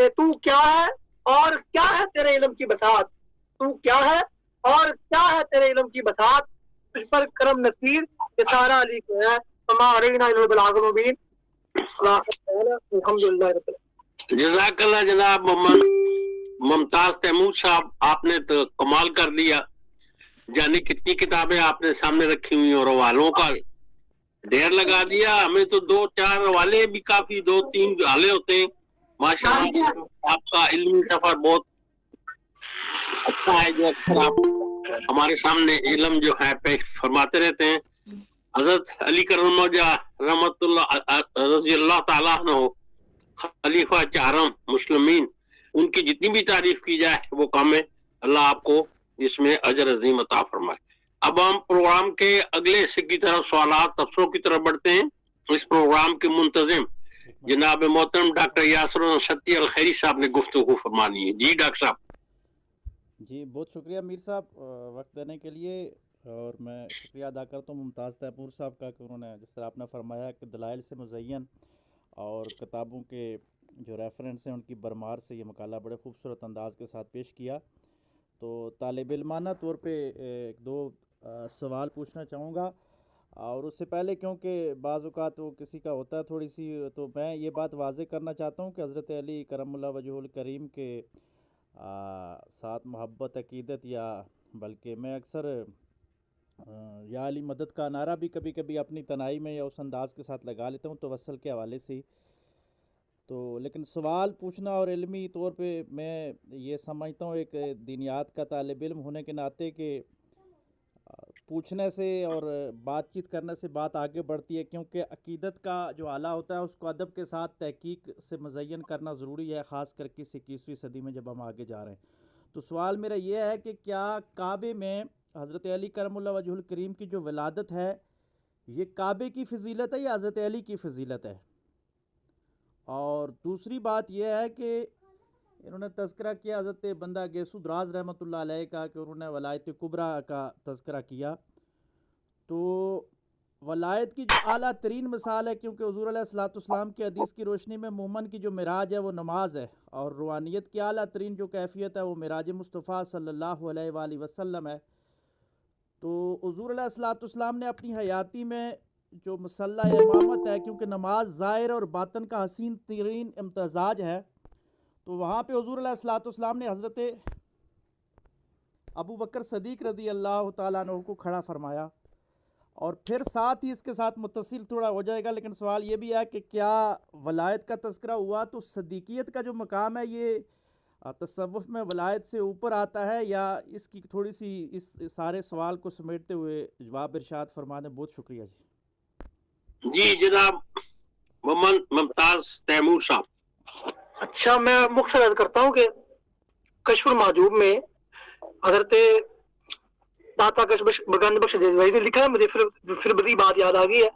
[SPEAKER 1] کہ تو کیا ہے اور کیا ہے تیرے علم کی بساط، تو کیا ہے اور کیا ہے تیرے علم کی بساط، تجھ پر کرم نصیر یہ سارا علی کو ہے، فما علینا الا البلاغ المبین۔ الحمدللہ رب العالمین۔
[SPEAKER 2] جزاک اللہ جناب محمد ممتاز تیمور صاحب، آپ نے تو کمال کر دیا، جانے کتنی کتابیں آپ نے سامنے رکھی ہوئی اور حوالوں کا ڈھیر لگا دیا۔ ہمیں تو 2-4 حوالے بھی کافی، 2-3 حوالے ہوتے ہیں۔ ماشاء اللہ آپ کا علمی سفر بہت اچھا ہے، جو اکثر آپ ہمارے سامنے علم جو ہے پیش فرماتے رہتے ہیں۔ حضرت علی کرم رحمت اللہ رضی اللہ تعالیٰ عنہ خلیفہ چہارم مسلمین، ان کی جتنی بھی تعریف کی جائے وہ کم ہے۔ اللہ آپ کو اس میں اجر عظیم عطا فرمائے۔ اب ہم پروگرام کے اگلے حصے کی طرف سوالات تبصروں کی طرف بڑھتے ہیں۔ اس پروگرام کے منتظم جناب محترم ڈاکٹر یاسر الستی الخیری صاحب نے گفتگو فرمانی ہے۔ جی ڈاکٹر صاحب۔
[SPEAKER 3] جی بہت شکریہ میر صاحب وقت دینے کے لیے، اور میں شکریہ ادا کرتا ہوں ممتاز تیمور صاحب کا کہ انہوں نے جس طرح آپ نے فرمایا کہ دلائل سے مزین اور کتابوں کے جو ریفرنس ہیں ان کی برمار سے یہ مقالہ بڑے خوبصورت انداز کے ساتھ پیش کیا۔ تو طالب علمانہ طور پہ ایک دو سوال پوچھنا چاہوں گا، اور اس سے پہلے کیونکہ بعض اوقات وہ کسی کا ہوتا ہے تھوڑی سی، تو میں یہ بات واضح کرنا چاہتا ہوں کہ حضرت علی کرم اللہ وجہہ الکریم کے ساتھ محبت عقیدت، یا بلکہ میں اکثر یا علی مدد کا نعرہ بھی کبھی کبھی اپنی تنہائی میں یا اس انداز کے ساتھ لگا لیتا ہوں توسل کے حوالے سے۔ تو لیکن سوال پوچھنا اور علمی طور پہ میں یہ سمجھتا ہوں ایک دینیات کا طالب علم ہونے کے ناطے کہ پوچھنے سے اور بات چیت کرنے سے بات آگے بڑھتی ہے، کیونکہ عقیدت کا جو آلہ ہوتا ہے اس کو ادب کے ساتھ تحقیق سے مزین کرنا ضروری ہے، خاص کر کے 21ویں صدی میں جب ہم آگے جا رہے ہیں۔ تو سوال میرا یہ ہے کہ کیا کعبے میں حضرت علی کرم اللہ وجہ الکریم کی جو ولادت ہے یہ کعبے کی فضیلت ہے یا حضرت علی کی فضیلت ہے؟ اور دوسری بات یہ ہے کہ انہوں نے تذکرہ کیا حضرت بندہ گیسو دراز رحمۃ اللہ علیہ کا، کہ انہوں نے ولایت کبریٰ کا تذکرہ کیا۔ تو ولایت کی جو اعلیٰ ترین مثال ہے، کیونکہ حضور علیہ الصلوۃ والسلام کی حدیث کی روشنی میں مومن کی جو معراج ہے وہ نماز ہے، اور روحانیت کی اعلیٰ ترین جو کیفیت ہے وہ معراج مصطفیٰ صلی اللہ علیہ وآلہ وسلم ہے۔ تو حضور علیہ الصلوۃ والسلام نے اپنی حیاتی میں جو مسلح امامت ہے، کیونکہ نماز ظاہر اور باطن کا حسین ترین امتزاج ہے، تو وہاں پہ حضور علیہ الصلوۃ والسلام نے حضرت ابو بکر صدیق رضی اللہ تعالیٰ عنہ کو کھڑا فرمایا، اور پھر ساتھ ہی اس کے ساتھ متصل تھوڑا ہو جائے گا، لیکن سوال یہ بھی ہے کہ کیا ولایت کا تذکرہ ہوا تو صدیقیت کا جو مقام ہے یہ تصوف میں ولایت سے اوپر آتا ہے، یا اس کی تھوڑی سی اس سارے سوال کو سمیٹتے ہوئے جواب ارشاد فرما دیں؟ بہت شکریہ جی۔
[SPEAKER 2] جی جناب محمد ممتاز تیمور صاحب۔
[SPEAKER 1] اچھا، میں مختصر عرض کرتا ہوں کہ کشف المحجوب میں حضرت داتا کشف بگند بخش دیوبندی نے لکھا ہے، مجھے پھر بڑی بات یاد آ گئی ہے۔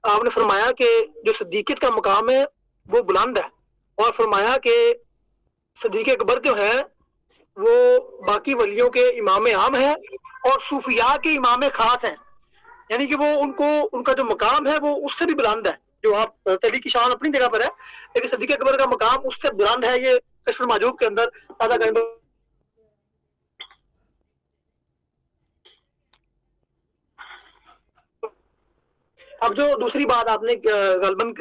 [SPEAKER 1] آپ نے فرمایا کہ جو صدیقیت کا مقام ہے وہ بلند ہے، اور فرمایا کہ صدیق اکبر جو ہے وہ باقی ولیوں کے امام عام ہیں اور صوفیاء کے امام خاص ہیں، یعنی کہ وہ ان کا جو مقام ہے وہ اس سے بھی بلند ہے۔ جو آپ علی کی شان اپنی جگہ پر ہے، لیکن صدیق اکبر کا مقام اس سے بلند ہے۔ یہ کشف المحجوب کے اندر اب جو دوسری بات آپ نے غالباً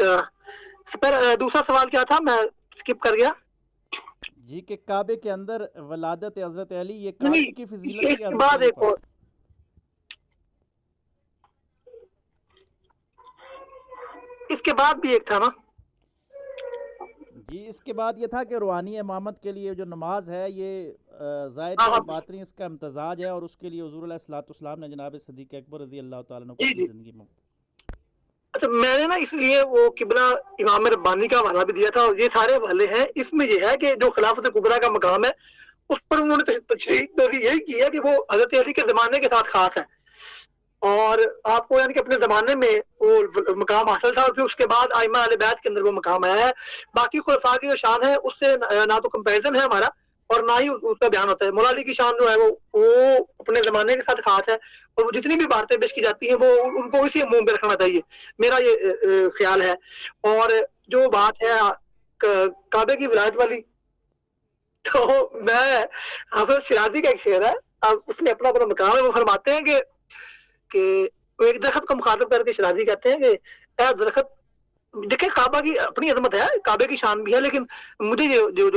[SPEAKER 1] دوسرا سوال کیا تھا، میں سکپ کر گیا
[SPEAKER 3] جی، کہ کعبے کے اندر ولادت حضرت علی یہ کعبے کی فضیلت
[SPEAKER 1] اس کے بعد ایک اور اس کے بعد بھی ایک تھا نا
[SPEAKER 3] جی، اس کے بعد یہ تھا کہ روحانی امامت کے لیے جو نماز ہے یہ ظاہر اور باطنی اس کا امتزاج ہے، اور اس کے لیے حضور علیہ الصلوۃ والسلام نے جناب صدیق اکبر رضی اللہ تعالیٰ عنہ کو اپنی زندگی میں
[SPEAKER 1] اچھا، میں نے نا اس لیے وہ قبلہ امام ربانی کا حوالہ بھی دیا تھا، اور یہ سارے حوالے ہیں۔ اس میں یہ ہے کہ جو خلافت کبریٰ کا مقام ہے اس پر انہوں نے تشریح یہی کی ہے کہ وہ حضرت علی کے زمانے کے ساتھ خاص ہے، اور آپ کو یعنی کہ اپنے زمانے میں وہ مقام حاصل تھا، اور پھر اس کے بعد ائمہ اہل بیت کے اندر وہ مقام آیا ہے۔ باقی خلفاء کی جو شان ہے اس سے نہ تو کمپیریزن ہے ہمارا، اور نہ ہی اس کا بیان ہوتا ہے۔ مولا علی کی شان جو ہے وہ اپنے زمانے کے ساتھ خاص ہے، اور وہ جتنی بھی باتیں پیش کی جاتی ہیں وہ ان کو اسی عموم پہ رکھنا چاہیے، میرا یہ خیال ہے۔ اور جو بات ہے کعبے کی ولایت والی، تو میں حافظ شیرازی کا ایک شعر ہے, اب اس نے اپنا اپنا مقام ہے, وہ فرماتے ہیں کہ ایک درخت کو مخاطب کر کے شیرازی کہتے ہیں کہ اے درخت, دیکھیں کعبہ کی اپنی عظمت ہے, کعبے کی شان بھی ہے, لیکن مجھے جو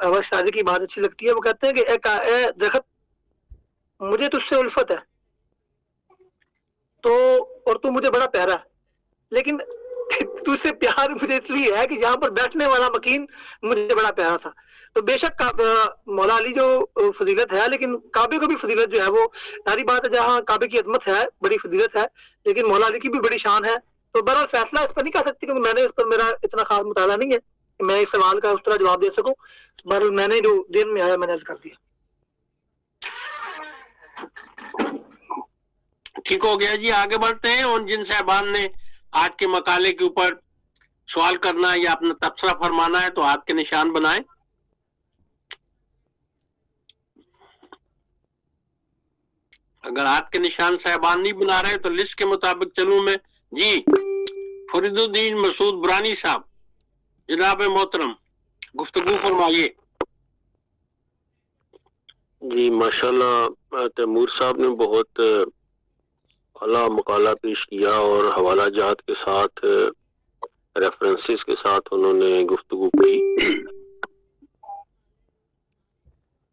[SPEAKER 1] حافظ شیرازی کی بات اچھی لگتی ہے, وہ کہتے ہیں کہ اے درخت مجھے تجھ سے الفت ہے تو, اور تو مجھے بڑا پیارا, لیکن تجھ سے پیار مجھے اس لیے ہے کہ یہاں پر بیٹھنے والا مکین مجھے بڑا پیارا تھا. تو بے شک مولا علی جو فضیلت ہے, لیکن کعبے کو بھی فضیلت جو ہے وہ ساری بات ہے, جہاں کعبے کی عظمت ہے, بڑی فضیلت ہے, لیکن مولا علی کی بھی بڑی شان ہے. تو بہرحال فیصلہ اس پر نہیں کر سکتی, کیونکہ میں نے اس پر میرا اتنا خاص مطالعہ نہیں ہے کہ میں اس سوال کا اس طرح جواب دے سکوں. بہرحال میں نے جو دن میں آیا میں نے عرض کر دیا.
[SPEAKER 2] ٹھیک ہو گیا جی, آگے بڑھتے ہیں. ان جن صاحبان نے آج کے مقالے کے اوپر سوال کرنا ہے یا اپنا تبصرہ فرمانا ہے تو ہاتھ کے نشان بنائیں. اگر ہاتھ کے نشان صاحبان نہیں بنا رہے تو لسٹ کے مطابق چلوں میں. جی فرید الدین مسعود برانی صاحب, جناب محترم گفتگو فرمائیے.
[SPEAKER 4] جی ماشاءاللہ تیمور صاحب نے بہت اعلیٰ مقالہ پیش کیا اور حوالہ جات کے ساتھ, ریفرنسز کے ساتھ انہوں نے گفتگو کی.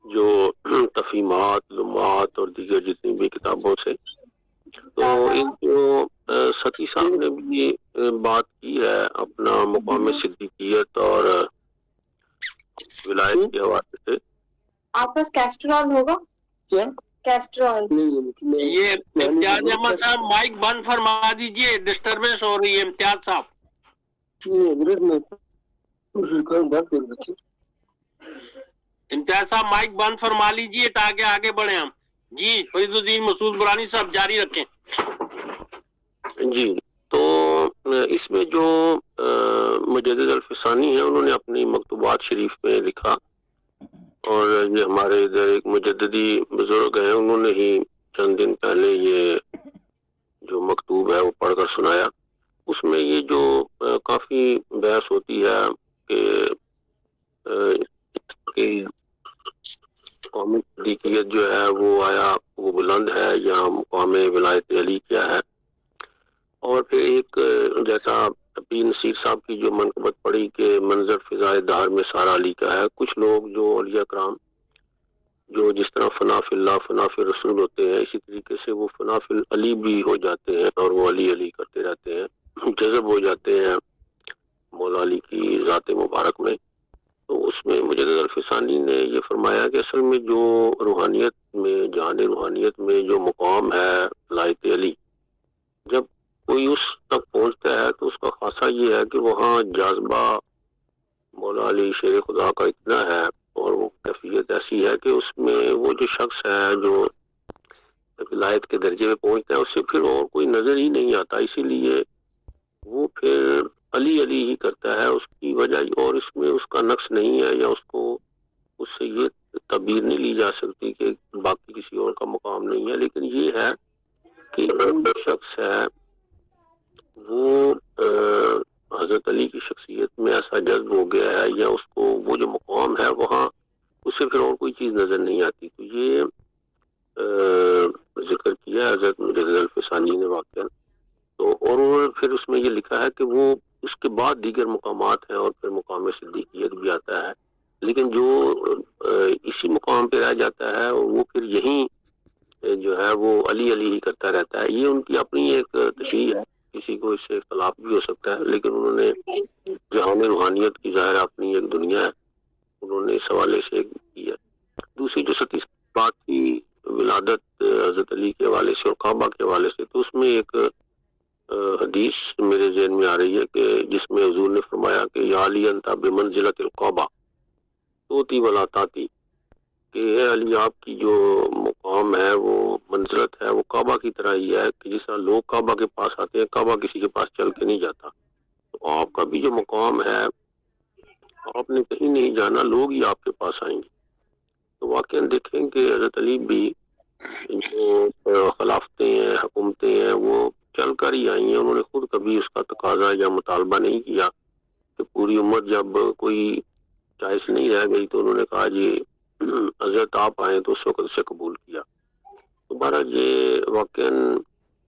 [SPEAKER 4] جو تفہیمات, لمحات اور دیگر جتنی بھی کتابوں سے, تو ان جو ستی صاحب نے بھی بات کی ہے اپنا مقام صدیقیت اور ولایت کے حوالے سے.
[SPEAKER 5] آپ پاس کیسٹرول ہوگا کیا؟ کیسٹرول
[SPEAKER 2] یہ امتیاز احمد صاحب مائک بند فرما دیجئے, ڈسٹربنس ہو رہی ہے. امتیاز صاحب امتیاز صاحب مائک بند فرما لیجئے تاکہ آگے بڑھیں ہم. جی فرید الدین مسعود برانی صاحب جاری رکھیں.
[SPEAKER 4] جی تو اس میں جو مجدد الفسانی ہیں انہوں نے اپنی مکتوبات شریف میں لکھا, اور یہ ہمارے ادھر ایک مجددی بزرگ ہیں, انہوں نے ہی چند دن پہلے یہ جو مکتوب ہے وہ پڑھ کر سنایا. اس میں یہ جو کافی بحث ہوتی ہے کہ قومی صدیقیت جو ہے وہ آیا وہ بلند ہے یا مقام ولایت علی کیا ہے. اور پھر ایک جیسا پیر نصیر صاحب کی جو منقبت پڑی کہ منظر فضائے دہر میں سارا علی کا ہے. کچھ لوگ جو اولیاء کرام جو جس طرح فنا فی اللہ فنا فی رسول ہوتے ہیں, اسی طریقے سے وہ فنا فی علی بھی ہو جاتے ہیں اور وہ علی علی کرتے رہتے ہیں, جذب ہو جاتے ہیں مولا علی کی ذات مبارک میں. تو اس میں مجدد الفسانی نے یہ فرمایا کہ اصل میں جو روحانیت میں, جہان روحانیت میں جو مقام ہے ولایت علی, جب کوئی اس تک پہنچتا ہے تو اس کا خاصہ یہ ہے کہ وہاں جاذبہ مولا علی شیر خدا کا اتنا ہے اور وہ کیفیت ایسی ہے کہ اس میں وہ جو شخص ہے جو ولایت کے درجے میں پہنچتا ہے اس سے پھر اور کوئی نظر ہی نہیں آتا. اسی لیے وہ پھر علی علی ہی کرتا ہے. اس کی وجہ اور اس میں اس کا نقص نہیں ہے, یا اس کو اس سے یہ تعبیر نہیں لی جا سکتی کہ باقی کسی اور کا مقام نہیں ہے, لیکن یہ ہے کہ جو شخص ہے وہ حضرت علی کی شخصیت میں ایسا جذب ہو گیا ہے, یا اس کو وہ جو مقام ہے وہاں اس سے پھر اور کوئی چیز نظر نہیں آتی. تو یہ ذکر کیا حضرت مجدد الفسانی نے واقعا. تو اور انہوں نے پھر اس میں یہ لکھا ہے کہ وہ اس کے بعد دیگر مقامات ہیں اور پھر مقام صدیقیت بھی آتا ہے, لیکن جو اسی مقام پہ رہ جاتا ہے وہ پھر یہیں جو ہے وہ علی علی ہی کرتا رہتا ہے. یہ ان کی اپنی ایک تشریح ہے, کسی کو اس سے اختلاف بھی ہو سکتا ہے, لیکن انہوں نے جہان روحانیت کی ظاہر اپنی ایک دنیا ہے, انہوں نے اس حوالے سے کی ہے. دوسری جو ستی بات کی ولادت حضرت علی کے حوالے سے اور کعبہ کے حوالے سے, تو اس میں ایک حدیث میرے ذہن میں آ رہی ہے کہ جس میں حضور نے فرمایا کہ یا علی انت بمنزلۃ الکعبہ توتی ولا تاتی, کہ اے علی آپ کی جو مقام ہے وہ منزلت ہے وہ کعبہ کی طرح ہی ہے, کہ جس طرح لوگ کعبہ کے پاس آتے ہیں کعبہ کسی کے پاس چل کے نہیں جاتا. تو آپ کا بھی جو مقام ہے آپ نے کہیں نہیں جانا, لوگ ہی آپ کے پاس آئیں گے. تو واقعا دیکھیں کہ حضرت علی بھی جو خلافتیں ہیں, حکومتیں ہیں, وہ چل کر ہی آئی ہیں. انہوں نے خود کبھی اس کا تقاضا یا مطالبہ نہیں کیا کہ پوری امت جب کوئی چوائس نہیں رہ گئی تو انہوں نے کہا جی حضرت آپ آئیں، تو اس وقت اسے قبول کیا. دوبارہ یہ واقعاً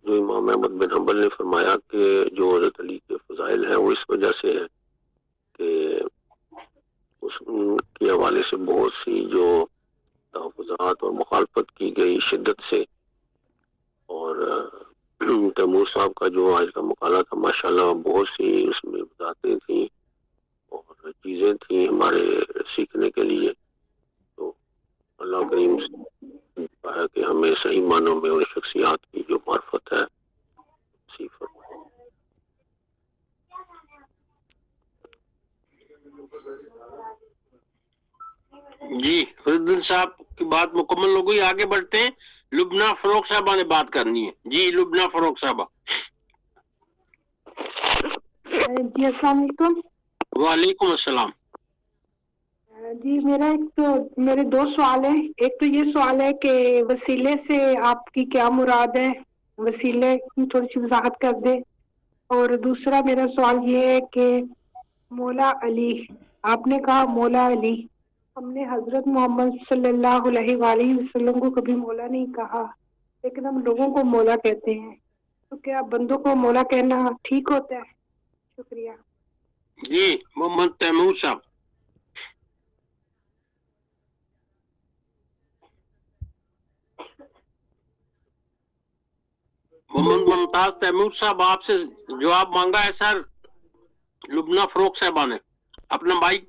[SPEAKER 4] جو امام احمد بن حنبل نے فرمایا کہ جو حضرت علی کے فضائل ہیں وہ اس وجہ سے ہے کہ اس کے حوالے سے بہت سی جو تحفظات اور مخالفت کی گئی شدت سے، اور تیمور صاحب کا جو آج کا مقالہ تھا ماشاءاللہ بہت سی اس میں باتیں تھیں اور چیزیں تھیں ہمارے سیکھنے کے لیے. تو اللہ کریم سے ہے کہ ہمیں صحیح معنوں میں ان شخصیات کی جو معرفت ہے نصیب فرمائے.
[SPEAKER 2] جی فریدن صاحب کی بات مکمل ہو گئی، آگے بڑھتے ہیں. لبنہ فروخ صاحبہ نے بات کرنی ہے. جی لبنہ فروخ صاحبہ.
[SPEAKER 6] جی السلام علیکم.
[SPEAKER 2] وعلیکم السلام.
[SPEAKER 6] جی میرے دو سوال ہیں. ایک تو یہ سوال ہے کہ وسیلے سے آپ کی کیا مراد ہے، وسیلے کی تھوڑی سی وضاحت کر دیں. اور دوسرا میرا سوال یہ ہے کہ مولا علی، آپ نے کہا مولا علی، ہم نے حضرت محمد صلی اللہ علیہ وآلہ وسلم کو کبھی مولا نہیں کہا، لیکن ہم لوگوں کو مولا کہتے ہیں، تو کیا بندوں کو مولا کہنا ٹھیک ہوتا ہے؟ شکریہ.
[SPEAKER 2] جی محمد تیمور صاحب. محمد ممتاز تیمور صاحب آپ سے جواب مانگا ہے سر لبنہ فروخ صاحبہ نے. اپنا مائک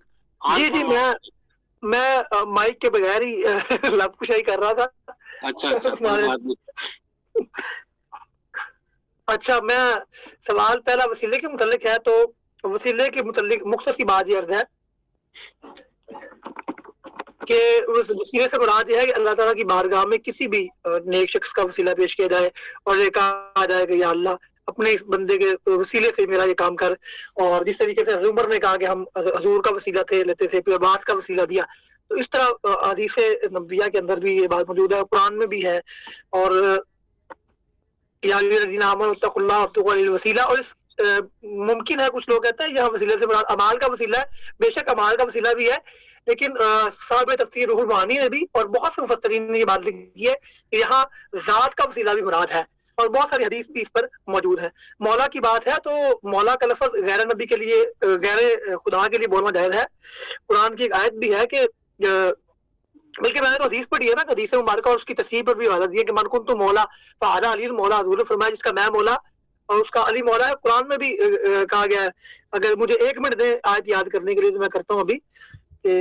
[SPEAKER 1] جی میں مائک کے بغیر ہی لب کشائی کر رہا تھا. اچھا میں سوال پہلا وسیلے کے متعلق ہے، تو وسیلے کے متعلق مختصر بات یہ عرض ہے کہ اس وسیلے سے مراد یہ ہے کہ اللہ تعالیٰ کی بارگاہ میں کسی بھی نیک شخص کا وسیلہ پیش کیا جائے اور یہ کہا جائے کہ یا اللہ اپنے اس بندے کے وسیلے سے میرا یہ کام کر. اور جس طریقے سے حضرت عمر نے کہا کہ ہم حضور کا وسیلہ لیتے تھے، پھر عباس کا وسیلہ دیا، تو اس طرح حدیث نبویہ کے اندر بھی یہ بات موجود ہے، قرآن میں بھی ہے. اور یا الذین آمنوا اتقوا اللہ وابتغوا الیہ الوسیلہ. اور ممکن ہے کچھ لوگ کہتے ہیں یہاں وسیلے سے مراد اعمال کا وسیلہ ہے. بے شک اعمال کا وسیلہ بھی ہے، لیکن صاحب تفسیر روح المعانی نے بھی اور بہت سے مفسرین نے یہ بات لکھی ہے کہ یہاں ذات کا وسیلہ بھی مراد ہے، اور بہت ساری حدیث بھی اس پر موجود ہے. مولا کی بات ہے تو مولا کا لفظ غیر نبی کے لیے، غیر خدا کے لیے بولنا جائز ہے. قرآن کی ایک آیت بھی ہے کہ بلکہ میں نے تو حدیث پڑھی ہے نا، حدیث مبارکہ اور اس کی تصحیح پر بھی حوالہ دیا کہ من کنت مولا فہذا علی مولا. حضور نے فرمایا جس کا میں مولا اور اس کا علی مولا ہے. قرآن میں بھی کہا گیا ہے. اگر مجھے 1 منٹ دیں آیت یاد کرنے کے لیے تو میں کرتا ہوں ابھی کہ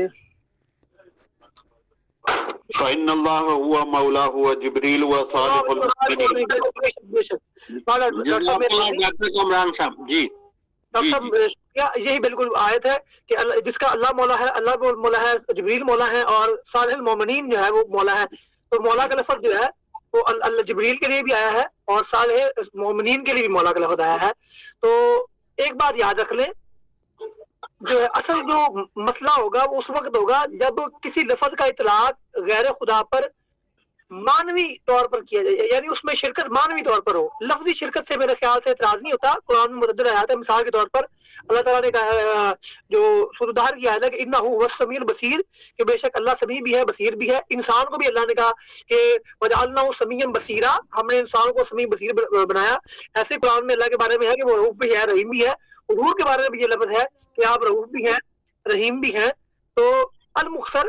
[SPEAKER 7] فإن الله هو مولاه وجبريل وصالح المؤمنين.
[SPEAKER 2] ڈاکٹر عمران صاحب. جی
[SPEAKER 1] یہی بالکل آیت ہے کہ جس کا اللہ مولا ہے، اللہ مولا ہے، جبریل مولا ہے اور صالح المومنین جو ہے وہ مولا ہے. تو مولا کا لفظ جو ہے وہ اللہ جبریل کے لیے بھی آیا ہے اور صالح مومنین کے لیے بھی مولا کا لفظ آیا ہے. تو ایک بات یاد رکھ لیں، جو اصل جو مسئلہ ہوگا وہ اس وقت ہوگا جب کسی لفظ کا اطلاق غیر خدا پر مانوی طور پر کیا جائے، یعنی اس میں شرکت مانوی طور پر ہو. لفظی شرکت سے میرے خیال سے اعتراض نہیں ہوتا. قرآن میں متعدد آیات ہے. مثال کے طور پر اللہ تعالیٰ نے کہا جو سورۃ الدہر کی آیت ہے کہ انہ هو السمیع البصیر، کہ بے شک اللہ سمیع بھی ہے بصیر بھی ہے. انسان کو بھی اللہ نے کہا کہ وجعلناہ سمیعا بصیرا، ہم نے انسان کو سمیع بصیر بنایا. ایسے قرآن میں اللہ کے بارے میں ہے کہ وہ رؤوف بھی ہے رحیم بھی ہے. حضور کے بارے میں بھی یہ لفظ ہے کہ آپ رؤوف بھی ہیں رحیم بھی ہیں. تو المختصر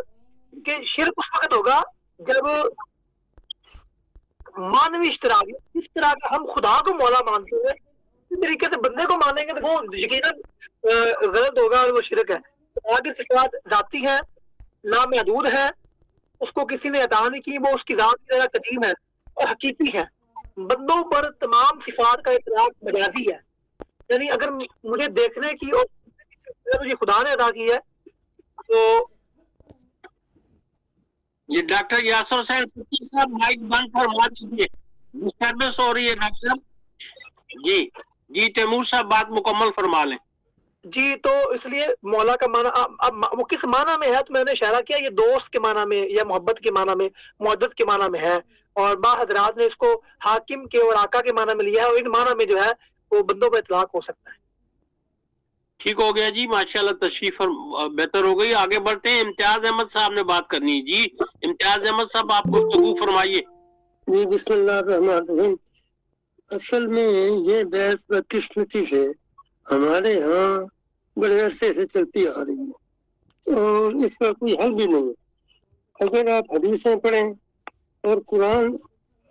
[SPEAKER 1] کہ شرک اس وقت ہوگا جب مانوی اشتراک، اس طرح کا ہم خدا کو مولا مانتے ہیں اس طریقے سے بندے کو مانیں گے تو وہ یقیناً غلط ہوگا اور وہ شرک ہے. آگے صفات ذاتی ہیں، لامحدود ہیں، اس کو کسی نے عطا نہیں کی، وہ اس کی ذات کی طرح قدیم ہے اور حقیقی ہے. بندوں پر تمام صفات کا اطلاق مجازی ہے، یعنی اگر مجھے دیکھنے کی اور تجھے خدا نے عطا کی ہے تو
[SPEAKER 2] یہ ڈاکٹر یاسر حسین فقی صاحب مائک بند فرما دیجیے، ڈسٹربنس ہو رہی ہے ڈاکٹر صاحب. جی تیمور صاحب بات مکمل فرما لیں.
[SPEAKER 1] جی تو اس لیے مولا کا معنی اب وہ کس معنی میں ہے تو میں نے اشارہ کیا یہ دوست کے معنی میں یا محبت کے معنی میں، معدت کے معنی میں ہے. اور بعض حضرات نے اس کو حاکم کے اور آقا کے معنی میں لیا ہے، اور ان معنی میں جو ہے وہ بندوں پر اطلاق ہو سکتا ہے.
[SPEAKER 2] ٹھیک ہو گیا جی، ماشاءاللہ تشریف بہتر ہو گئی. آگے بڑھتے ہیں. امتیاز احمد صاحب نے بات کرنی ہے. جی امتیاز احمد صاحب آپ گفتگو فرمائیے.
[SPEAKER 8] جی بسم اللہ الرحمن الرحیم. اصل میں یہ بحث بدقسمتی سے ہمارے ہاں بڑے عرصے سے چلتی آ رہی ہے اور اس کا کوئی حل بھی نہیں ہے. اگر آپ حدیثیں پڑھیں اور قرآن،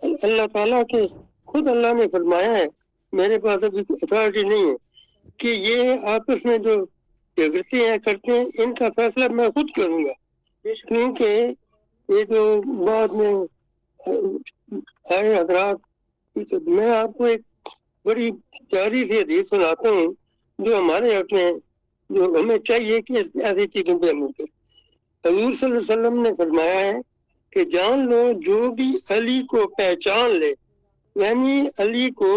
[SPEAKER 8] اللہ تعالیٰ کے خود اللہ نے فرمایا ہے، میرے پاس ابھی اتھارٹی نہیں ہے کہ یہ آپس میں جو جھگڑتے ہیں کرتے ہیں ان کا فیصلہ میں خود کروں گا، کیونکہ یہ جو بعد میں حضرات، میں آپ کو ایک بڑی پیاری سی حدیث سناتا ہوں جو ہمارے حق میں، جو ہمیں چاہیے کہ ایسی چیزوں پہ عمل کریں. حضور صلی اللہ علیہ وسلم نے فرمایا ہے کہ جان لو جو بھی علی کو پہچان لے، یعنی علی کو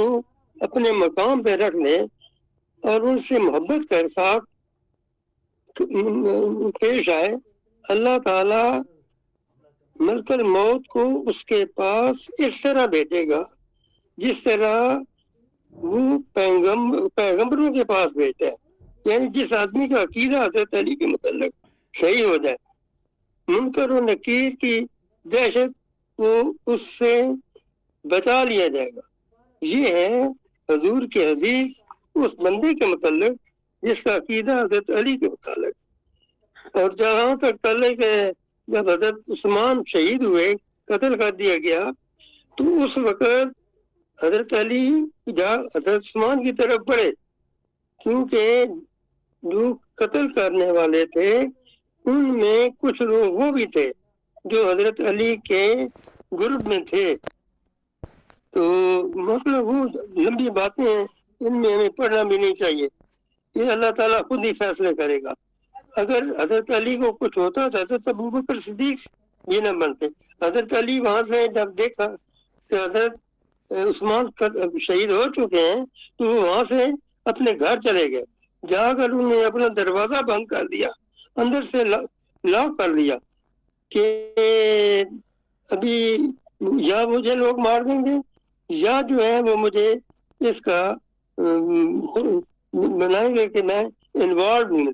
[SPEAKER 8] اپنے مقام پہ رکھ لے اور ان سے محبت کر ساتھ پیش آئے، اللہ تعالی ملک الموت کو اس کے پاس اس طرح بھیجے گا جس طرح وہ پیغمبروں کے پاس بھیجتا ہے. یعنی جس آدمی کا عقیدہ حضرت علی کے متعلق صحیح ہو جائے، منکر و نکیر کی دہشت کو اس سے بچا لیا جائے گا. یہ ہے حضور کے حدیث اس بندے کے متعلق جس کا عقیدہ حضرت علی کے متعلق. اور جہاں تک تعلق ہے، جب حضرت عثمان شہید ہوئے، قتل کر دیا گیا، تو اس وقت حضرت علی حضرت عثمان کی طرف بڑھے، کیونکہ جو قتل کرنے والے تھے ان میں کچھ لوگ وہ بھی تھے جو حضرت علی کے گروپ میں تھے. تو مطلب وہ لمبی باتیں ہیں، ان میں ہمیں پڑھنا بھی نہیں چاہیے. یہ اللہ تعالیٰ خود ہی فیصلے کرے گا. اگر حضرت علی کو کچھ ہوتا تو حضرت ابوبکر صدیق یہ نہ بنتے. حضرت علی وہاں سے جب دیکھا کہ حضرت عثمان شہید ہو چکے ہیں تو وہ وہاں سے اپنے گھر چلے گئے. جا کر انہوں نے اپنا دروازہ بند کر دیا، اندر سے لاک کر لیا کہ ابھی یا مجھے لوگ مار دیں گے یا جو ہے وہ مجھے اس کا بنائیں گے کہ میں انوالو ہوں.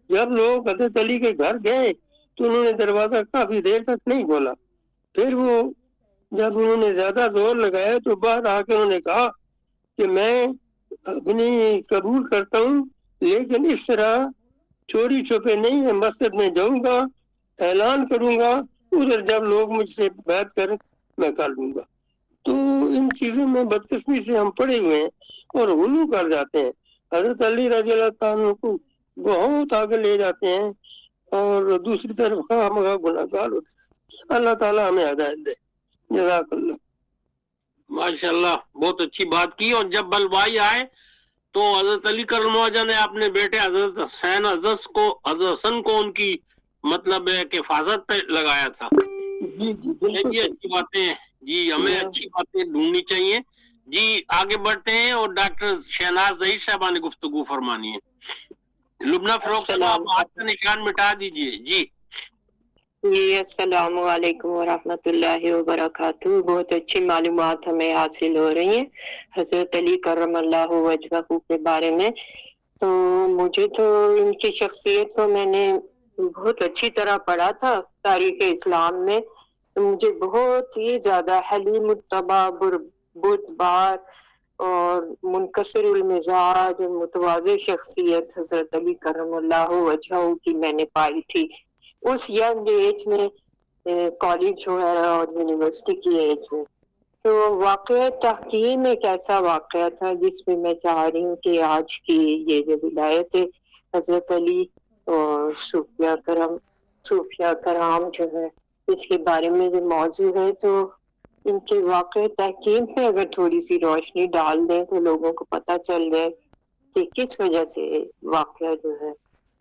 [SPEAKER 8] جب لوگ حضرت علی کے گھر گئے تو انہوں نے دروازہ کافی دیر تک نہیں کھولا. پھر وہ جب انہوں نے زیادہ زور لگایا تو باہر آ کے انہوں نے کہا کہ میں اپنی قبول کرتا ہوں، لیکن اس طرح چوری چھپے نہیں، میں مسجد میں جاؤں گا، اعلان کروں گا، ادھر جب لوگ مجھ سے بات کریں میں کر لوں گا. تو ان چیزوں میں بدقسمی سے ہم پڑے ہوئے ہیں اور غلو کر جاتے ہیں. حضرت علی رضی اللہ عنہ کو بہت آگے لے جاتے ہیں اور دوسری طرف خواہ مخواہ گناہگار ہوتے ہیں. اللہ تعالیٰ ہمیں ہدایت دے. جزاک اللہ.
[SPEAKER 2] ماشاءاللہ بہت اچھی بات کی. اور جب بلوائی آئے تو حضرت علی کرم وجہ نے اپنے بیٹے حضرت حسین حضرت حسن کو ان کی مطلب ہے کہ حفاظت پہ لگایا تھا.
[SPEAKER 8] جی جی بالکل
[SPEAKER 2] یہ اچھی باتیں ہیں جی، ہمیں اچھی باتیں ڈھونڈنی چاہیے. جی آگے بڑھتے ہیں اور ڈاکٹر شہناز ظہیر صاحبہ نے گفتگو فرمانی ہے. لبنہ فروخ صاحب آپ ہاتھ کا نشان مٹا دیجئے. جی
[SPEAKER 9] جی السلام علیکم ورحمۃ اللہ وبرکاتہ. بہت اچھی معلومات ہمیں حاصل ہو رہی ہیں حضرت علی کرم اللہ وجہہ کے بارے میں. تو مجھے تو ان کی شخصیت کو میں نے بہت اچھی طرح پڑھا تھا تاریخ اسلام میں. مجھے بہت ہی زیادہ حلیم الطبع، بردبار اور منکسر المزاج، متواضع شخصیت حضرت علی کرم اللہ وجہہ کی میں نے پائی تھی اس ینگ ایج میں، کالج وغیرہ اور یونیورسٹی کی ایج میں. تو واقعہ تحکیم ایک ایسا واقعہ تھا جس میں میں چاہ رہی ہوں کہ آج کی یہ جو ولایت ہے حضرت علی اور صوفیہ کرام جو ہے اس کے بارے میں جو موضوع ہے، تو ان کے واقع تحکیم پہ اگر تھوڑی سی روشنی ڈال دیں تو لوگوں کو پتہ چل جائے کہ کس وجہ سے واقعہ جو ہے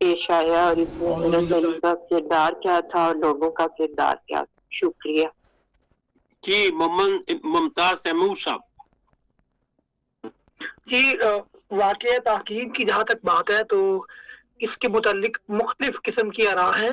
[SPEAKER 9] پیش آیا اور اس میں حضرت علی کا کردار کیا تھا اور لوگوں کا کردار کیا تھا. شکریہ.
[SPEAKER 2] جی ممتاز تیمور صاحب.
[SPEAKER 1] جی واقعہ تحقیق کی جہاں تک بات ہے تو اس کے متعلق مختلف قسم کی آراء ہیں.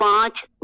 [SPEAKER 10] 5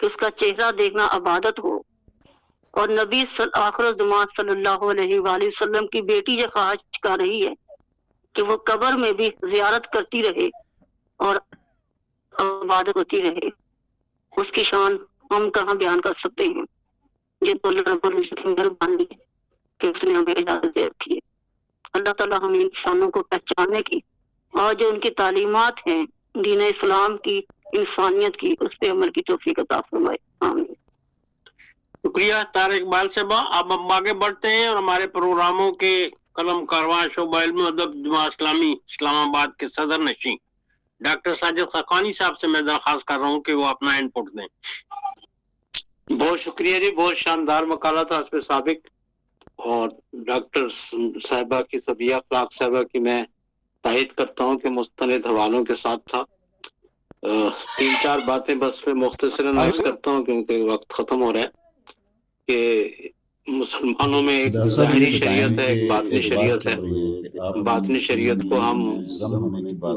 [SPEAKER 10] کہ اس کا چہرہ دیکھنا عبادت ہو، اور نبی آخر الزمان صلی اللہ علیہ وآلہ وسلم کی بیٹی یہ خواہش کر رہی ہے کہ وہ قبر میں بھی زیارت کرتی رہے اور عبادت ہوتی رہے. اس کی شان ہم کہاں بیان کر سکتے ہیں. یہ تو اللہ رب العزت کی مہربانی ہے کہ اس نے ہمیں اجازت دے رکھی ہے. اللہ تعالیٰ ہمیں انسانوں کو پہچاننے کی اور جو ان کی تعلیمات ہیں دین اسلام کی، انسانیت کی، اس پہ عمل کی توفیق عطا فرمائے. آمین.
[SPEAKER 2] شکریہ طارق اقبال صاحبہ. اب ہم آگے بڑھتے ہیں اور ہمارے پروگراموں کے قلم کارواں شعبہ علم و ادب جماعت اسلامی اسلام آباد کے صدر نشین ڈاکٹر ساجد خاقانی صاحب سے میں درخواست کر رہا ہوں کہ وہ اپنا ان پٹ دیں.
[SPEAKER 11] بہت شکریہ جی، بہت شاندار مقالہ تھا اس پہ سابق، اور ڈاکٹر صاحبہ کی صبیہ اخلاق صاحبہ کی میں تائید کرتا ہوں کہ مستند حوالوں کے ساتھ تھا. 3-4 باتیں بس میں مختصراً عرض کرتا ہوں کیونکہ وقت ختم ہو رہا ہے. کہ مسلمانوں میں ایک ظاہری شریعت ہے، ایک باطنی شریعت ہے. باطنی شریعت کو ہم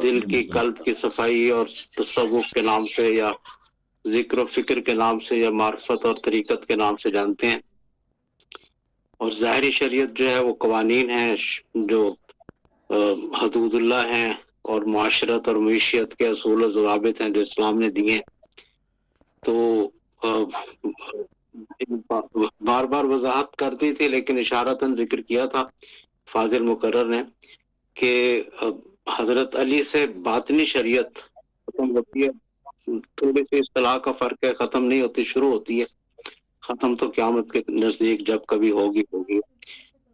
[SPEAKER 11] دل کی، قلب کی صفائی اور تصوف کے نام سے، یا ذکر و فکر کے نام سے، یا معرفت اور طریقت کے نام سے جانتے ہیں. اور ظاہری شریعت جو ہے وہ قوانین ہیں جو حدود اللہ ہیں، اور معاشرت اور معیشت کے اصول و ضوابط ہیں جو اسلام نے دیے. تو بار بار وضاحت کرتی تھی لیکن اشارتاً ذکر کیا تھا فاضل مقرر نے کہ حضرت علی سے باطنی شریعت ختم ہوتی ہے. تھوڑی سی اصطلاح کا فرق ہے، ختم نہیں ہوتی، شروع ہوتی ہے. ختم تو قیامت کے نزدیک جب کبھی ہوگی.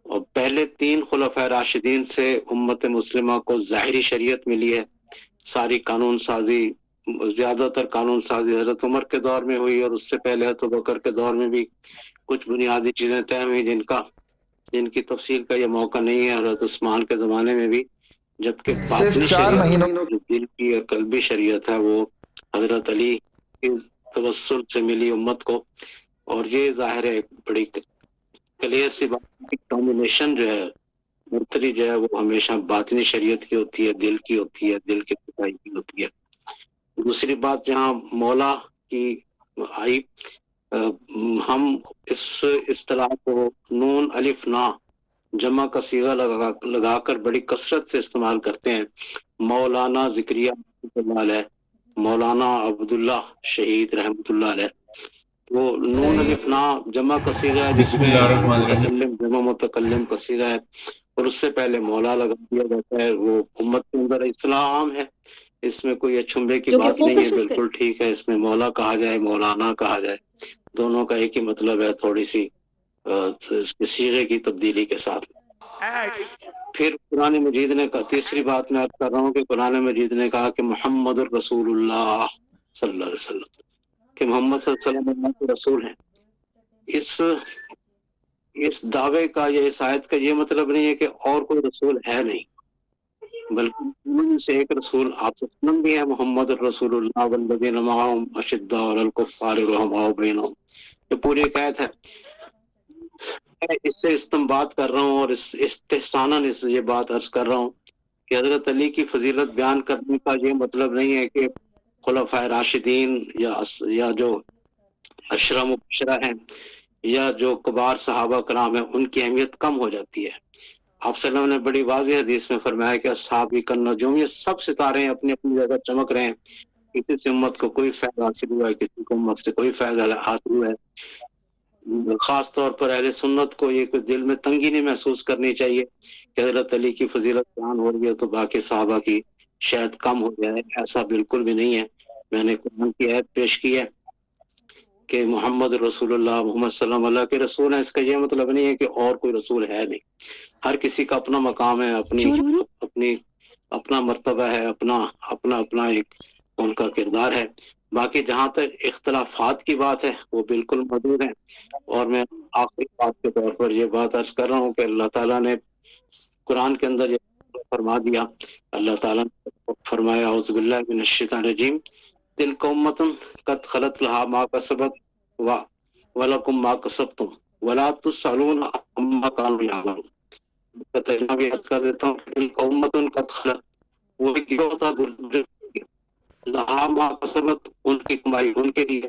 [SPEAKER 11] اور پہلے 3 خلفائے راشدین سے امت مسلمہ کو ظاہری شریعت ملی ہے. ساری قانون سازی، زیادہ تر قانون سازی حضرت عمر کے دور میں ہوئی، اور اس سے پہلے حضرت ابوبکر کے دور میں بھی کچھ بنیادی چیزیں طے ہوئی جن کی تفصیل کا یہ موقع نہیں ہے. حضرت عثمان کے زمانے میں بھی. جبکہ باطنی شریعت جو دل کی اور قلبی شریعت ہے وہ حضرت علی کے توسل سے ملی امت کو. اور یہ ظاہر ہے بڑی کلیئر سی بات، ڈومینیشن جو ہے، مرتری جو ہے وہ ہمیشہ باطنی شریعت کی ہوتی ہے، دل کی ہوتی ہے، دل کی صفائی کی ہوتی ہے. دوسری بات جہاں مولا کی آئی، ہم اس اصطلاح کو نون الف نا جمع کا صیغہ لگا کر بڑی کثرت سے استعمال کرتے ہیں. مولانا ذکریہ رحمۃ اللہ علیہ، مولانا عبداللہ شہید رحمۃ اللہ علیہ. وہ نون الف نا جمع کا صیغہ ہے جس میں متکلم جمع متکلم کا صیغہ ہے، اور اس سے پہلے مولا لگا دیا جاتا ہے. وہ امت کے اندر اصطلاح عام ہے، اس میں کوئی اچھمبے کی بات نہیں ہے، بالکل ٹھیک ہے. اس میں مولا کہا جائے، مولانا کہا جائے، دونوں کا ایک ہی مطلب ہے، تھوڑی سی اس کے صیغے کی تبدیلی کے ساتھ. پھر قرآن مجید نے کہا، تیسری بات میں عرض کر رہا ہوں کہ قرآن مجید نے کہا کہ محمد الرسول اللہ صلی اللہ علیہ وسلم، کہ محمد صلی اللہ علیہ وسلم اللہ کے رسول ہیں. اس دعوے کا یا اس آیت کا یہ مطلب نہیں ہے کہ اور کوئی رسول ہے نہیں، بلکہ ان سے ایک رسول آپ صلی اللہ علیہ وسلم بھی ہے، محمد الرسول اللہ والذین معہم اشداء علی الکفار رحماء بینہم. یہ پوری ایک آیت ہے. اس سے استنباط کر رہا ہوں اور استحساناً یہ بات عرض کر رہا ہوں کہ حضرت علی کی فضیلت بیان کرنے کا یہ مطلب نہیں ہے کہ خلفائے راشدین یا جو عشرہ مبشرہ ہیں یا جو کبار صحابہ کرام ہیں ان کی اہمیت کم ہو جاتی ہے. آپ صلی اللہ علیہ وسلم نے بڑی واضح حدیث میں فرمایا کہ اصحابی کالنجوم، یہ سب ستارے ہیں، اپنی اپنی جگہ چمک رہے ہیں. کسی سے امت کو کوئی فائدہ حاصل ہوا ہے، کسی کو امت سے کوئی فائدہ حاصل ہوا ہے. خاص طور پر اہل سنت کو یہ کوئی دل میں تنگی نہیں محسوس کرنی چاہیے کہ حضرت علی کی فضیلت بیان ہو رہی ہے تو باقی صحابہ کی شاید کم ہو جائے. ایسا بالکل بھی نہیں ہے. میں نے قرآن کی آیت پیش کی ہے کہ محمد رسول اللہ، محمد صلی اللہ علیہ وسلم اللہ کے رسول ہیں. اس کا یہ مطلب نہیں ہے کہ اور کوئی رسول ہے نہیں. ہر کسی کا اپنا مقام ہے، اپنا مرتبہ ہے، اپنا ایک ان کا کردار ہے. باقی جہاں تک اختلافات کی بات ہے وہ بالکل موجود ہیں. اور میں آخری بات کے طور پر یہ بات عرض کر رہا ہوں کہ اللہ تعالیٰ نے قرآن کے اندر یہ فرما دیا، اللہ تعالیٰ نے فرمایا اعوذ باللہ من الشیطان الرجیم تلک امۃ قد خلت لہا ما کسبت ولکم ما کسبتم ولا تسألون عما کانوا یعملون. ترجمہ بھی عرض کر دیتا ہوں، تلک امۃ قد خلت، وہ ایک گروہ تھا لہا ما کسبت، ان کی کمائی ان کے لیے،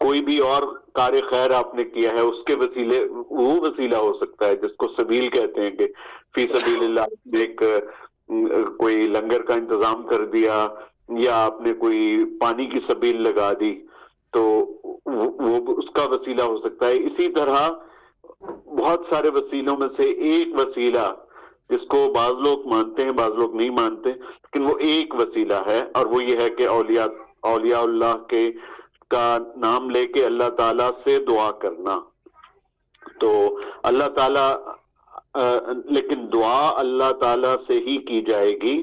[SPEAKER 7] کوئی بھی اور کار خیر آپ نے کیا ہے اس کے وسیلے، وہ وسیلہ ہو سکتا ہے جس کو سبیل کہتے ہیں، کہ فی سبیل اللہ نے ایک کوئی لنگر کا انتظام کر دیا، یا آپ نے کوئی پانی کی سبیل لگا دی، تو وہ اس کا وسیلہ ہو سکتا ہے۔ اسی طرح بہت سارے وسیلوں میں سے ایک وسیلہ جس کو بعض لوگ مانتے ہیں بعض لوگ نہیں مانتے، لیکن وہ ایک وسیلہ ہے، اور وہ یہ ہے کہ اولیاء اللہ کے کا نام لے کے اللہ تعالیٰ سے دعا کرنا۔ تو اللہ تعالیٰ لیکن دعا اللہ تعالیٰ سے ہی کی جائے گی،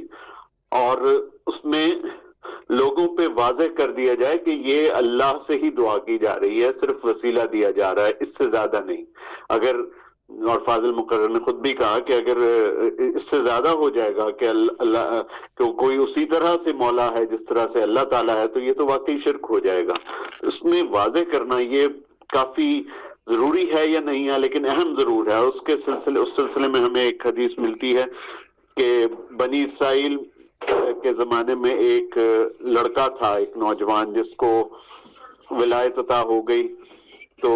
[SPEAKER 7] اور اس میں لوگوں پہ واضح کر دیا جائے کہ یہ اللہ سے ہی دعا کی جا رہی ہے، صرف وسیلہ دیا جا رہا ہے، اس سے زیادہ نہیں۔ اگر، اور فاضل مقرر نے خود بھی کہا کہ اگر اس سے زیادہ ہو جائے گا کہ اللہ کوئی اسی طرح سے مولا ہے جس طرح سے اللہ تعالیٰ ہے، تو یہ تو واقعی شرک ہو جائے گا۔ اس میں واضح کرنا یہ کافی ضروری ہے یا نہیں ہے، لیکن اہم ضرور ہے۔ اس سلسلے میں ہمیں ایک حدیث ملتی ہے کہ بنی اسرائیل کے زمانے میں ایک لڑکا تھا، ایک نوجوان، جس کو ولایت عطا ہو گئی، تو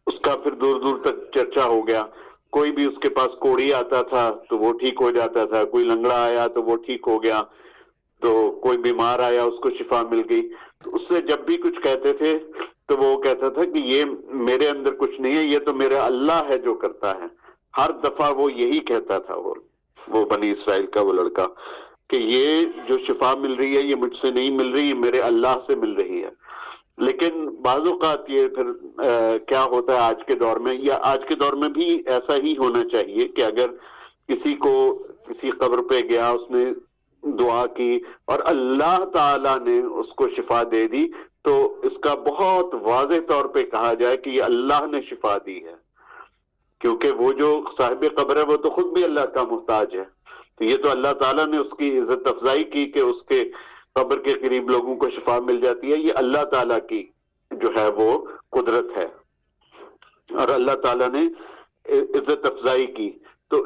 [SPEAKER 7] اس کا پھر دور دور تک چرچا ہو گیا۔ کوئی بھی اس کے پاس کوڑی آتا تھا تو وہ ٹھیک ہو جاتا تھا، کوئی لنگڑا آیا تو وہ ٹھیک ہو گیا، تو کوئی بیمار آیا اس کو شفا مل گئی۔ تو اس سے جب بھی کچھ کہتے تھے تو وہ کہتا تھا کہ یہ میرے اندر کچھ نہیں ہے، یہ تو میرا اللہ ہے جو کرتا ہے۔ ہر دفعہ وہ یہی کہتا تھا، وہ بنی اسرائیل کا وہ لڑکا، کہ یہ جو شفا مل رہی ہے یہ مجھ سے نہیں مل رہی، میرے اللہ سے مل رہی ہے۔ لیکن بعض اوقات یہ پھر کیا ہوتا ہے آج کے دور میں، یا آج کے دور میں بھی ایسا ہی ہونا چاہیے کہ اگر کسی قبر پہ گیا، اس نے دعا کی اور اللہ تعالیٰ نے اس کو شفا دے دی، تو اس کا بہت واضح طور پہ کہا جائے کہ یہ اللہ نے شفا دی ہے، کیونکہ وہ جو صاحب قبر ہے وہ تو خود بھی اللہ کا محتاج ہے۔ تو یہ تو اللہ تعالیٰ نے اس کی عزت افزائی کی کہ اس کے قبر کے قریب لوگوں کو شفا مل جاتی ہے، یہ اللہ تعالیٰ کی جو ہے وہ قدرت ہے، اور اللہ تعالیٰ نے عزت افزائی کی۔ تو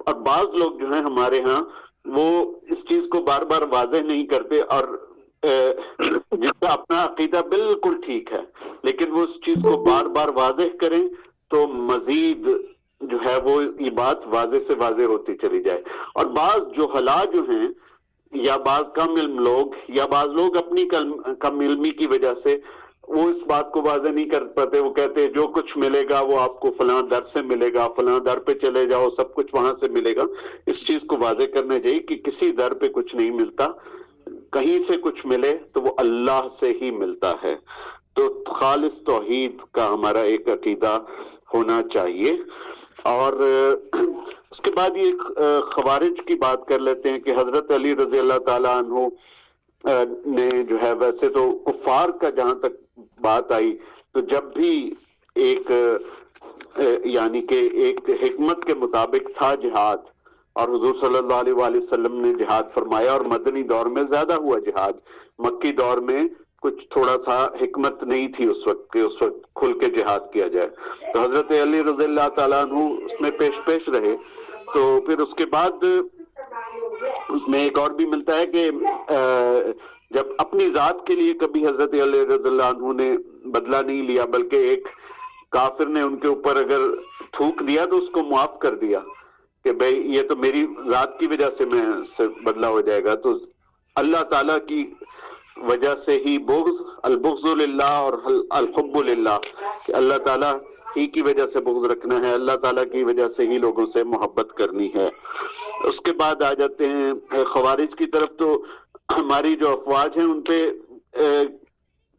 [SPEAKER 7] اور بعض لوگ جو ہیں ہمارے ہاں وہ اس چیز کو بار بار واضح نہیں کرتے، اور جن کا اپنا عقیدہ بالکل ٹھیک ہے لیکن وہ اس چیز کو بار بار واضح کریں تو مزید جو ہے وہ یہ بات واضح سے واضح ہوتی چلی جائے۔ اور بعض جہلا جو ہیں، یا بعض کم علم لوگ، یا بعض لوگ اپنی کم علمی کی وجہ سے وہ اس بات کو واضح نہیں کر پاتے، وہ کہتے ہیں جو کچھ ملے گا وہ آپ کو فلاں در سے ملے گا، فلاں در پہ چلے جاؤ سب کچھ وہاں سے ملے گا۔ اس چیز کو واضح کرنا چاہیے کہ کسی در پہ کچھ نہیں ملتا، کہیں سے کچھ ملے تو وہ اللہ سے ہی ملتا ہے۔ تو خالص توحید کا ہمارا ایک عقیدہ ہونا چاہیے۔ اور اس کے بعد یہ خوارج کی بات کر لیتے ہیں کہ حضرت علی رضی اللہ تعالیٰ عنہ نے جو ہے، ویسے تو کفار کا جہاں تک بات آئی تو جب بھی ایک یعنی کہ ایک حکمت کے مطابق تھا جہاد، اور حضور صلی اللہ علیہ وآلہ وسلم نے جہاد فرمایا، اور مدنی دور میں زیادہ ہوا جہاد، مکی دور میں کچھ تھوڑا سا حکمت نہیں تھی اس وقت کہ اس وقت کھل کے جہاد کیا جائے، تو حضرت علی رضی اللہ تعالیٰ عنہ اس میں پیش رہے۔ تو پھر اس کے بعد اس میں ایک اور بھی ملتا ہے کہ جب اپنی ذات کے لیے کبھی حضرت علی رضی اللہ عنہ نے بدلہ نہیں لیا، بلکہ ایک کافر نے ان کے اوپر اگر تھوک دیا تو اس کو معاف کر دیا کہ بھئی یہ تو میری ذات کی وجہ سے میں سے بدلہ ہو جائے گا۔ تو اللہ تعالیٰ کی وجہ سے ہی البغض للہ اور الحب للہ، کہ اللہ تعالیٰ ہی کی وجہ سے بغض رکھنا ہے، اللہ تعالیٰ کی وجہ سے ہی لوگوں سے محبت کرنی ہے۔ اس کے بعد آ جاتے ہیں خوارج کی طرف۔ تو ہماری جو افواج ہیں ان پہ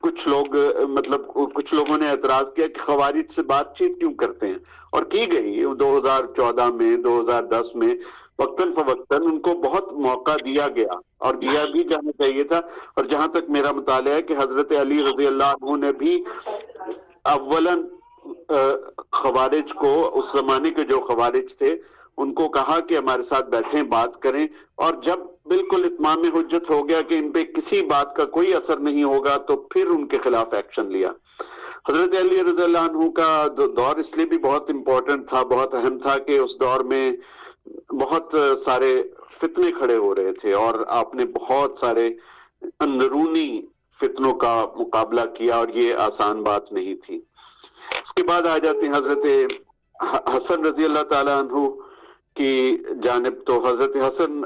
[SPEAKER 7] کچھ لوگوں نے اعتراض کیا کہ خوارج سے بات چیت کیوں کرتے ہیں، اور کی گئی 2014 میں 2010 میں وقتاً فوقتاً ان کو بہت موقع دیا گیا، اور دیا بھی جانا چاہیے تھا۔ اور جہاں تک میرا مطالعہ ہے کہ حضرت علی رضی اللہ عنہ نے بھی اولاً خوارج کو، اس زمانے کے جو خوارج تھے ان کو کہا کہ ہمارے ساتھ بیٹھیں بات کریں، اور جب بالکل اتمام حجت ہو گیا کہ ان پہ کسی بات کا کوئی اثر نہیں ہوگا تو پھر ان کے خلاف ایکشن لیا۔ حضرت علی رضی اللہ عنہ کا دور اس لیے بھی بہت امپورٹنٹ تھا، بہت اہم تھا کہ اس دور میں بہت سارے فتنے کھڑے ہو رہے تھے، اور آپ نے بہت سارے اندرونی فتنوں کا مقابلہ کیا اور یہ آسان بات نہیں تھی۔ اس کے بعد آ جاتے ہیں حضرت حسن رضی اللہ تعالیٰ عنہ کی جانب۔ تو حضرت حسن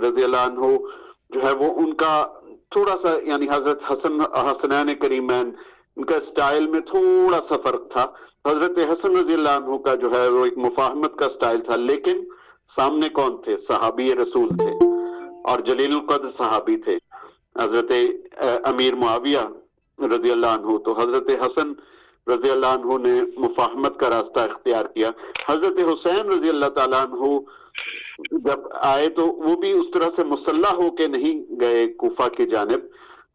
[SPEAKER 7] رضی اللہ عنہ جو ہے وہ ان کا تھوڑا سا یعنی حضرت حسنین کریمین ان کا سٹائل میں تھوڑا سا فرق تھا۔ حضرت حسن رضی اللہ عنہ کا جو ہے وہ ایک مفاہمت کا سٹائل تھا، لیکن سامنے کون تھے؟ صحابی رسول تھے اور جلیل القدر صحابی تھے، حضرت امیر معاویہ رضی اللہ عنہ۔ تو حضرت حسن رضی اللہ عنہ نے مفاہمت کا راستہ اختیار کیا۔ حضرت حسین رضی اللہ تعالیٰ عنہ جب آئے تو وہ بھی اس طرح سے مسلح ہو کے نہیں گئے کوفہ کی جانب،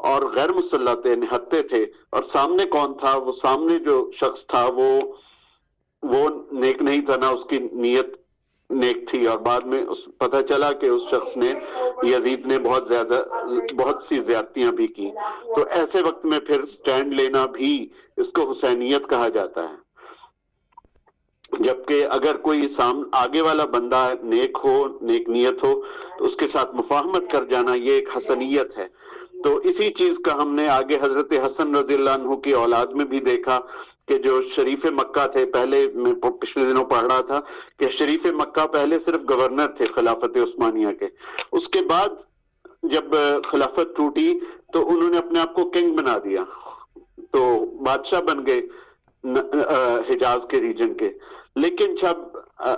[SPEAKER 7] اور غیر مسلح تھے، نہتے تھے۔ اور سامنے کون تھا؟ وہ سامنے جو شخص تھا وہ نیک نہیں تھا، نہ اس کی نیت نیک تھی، اور بعد میں پتہ چلا کہ اس شخص نے یزید نے بہت سی زیادتیاں بھی کی۔ تو ایسے وقت میں پھر سٹینڈ لینا بھی اس کو حسینیت کہا جاتا ہے، جبکہ اگر کوئی آگے والا بندہ نیک ہو، نیک نیت ہو، تو اس کے ساتھ مفاہمت کر جانا یہ ایک حسنیت ہے۔ تو اسی چیز کا ہم نے آگے حضرت حسن رضی اللہ عنہ کی اولاد میں بھی دیکھا کہ جو شریف مکہ تھے، پہلے میں پچھلے دنوں پڑھ رہا تھا کہ شریف مکہ پہلے صرف گورنر تھے خلافت عثمانیہ کے، اس کے بعد جب خلافت ٹوٹی تو انہوں نے اپنے آپ کو کنگ بنا دیا، تو بادشاہ بن گئے حجاز کے ریجن کے۔ لیکن جب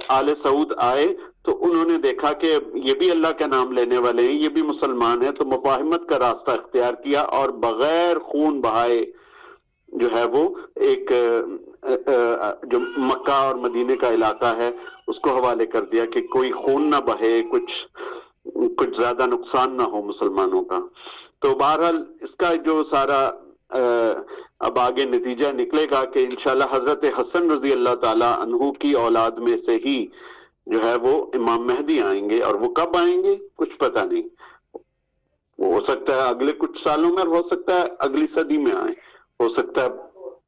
[SPEAKER 7] آل سعود آئے تو انہوں نے دیکھا کہ یہ بھی اللہ کا نام لینے والے ہیں، یہ بھی مسلمان ہیں، تو مفاہمت کا راستہ اختیار کیا اور بغیر خون بہائے جو ہے وہ ایک جو مکہ اور مدینے کا علاقہ ہے اس کو حوالے کر دیا کہ کوئی خون نہ بہے، کچھ زیادہ نقصان نہ ہو مسلمانوں کا۔ تو بہرحال اس کا جو سارا اب آگے نتیجہ نکلے گا کہ انشاءاللہ حضرت حسن رضی اللہ تعالی عنہ کی اولاد میں سے ہی جو ہے وہ امام مہدی آئیں گے، اور وہ کب آئیں گے کچھ پتہ نہیں، وہ ہو سکتا ہے اگلے کچھ سالوں میں، ہو سکتا ہے اگلی صدی میں آئیں، ہو سکتا ہے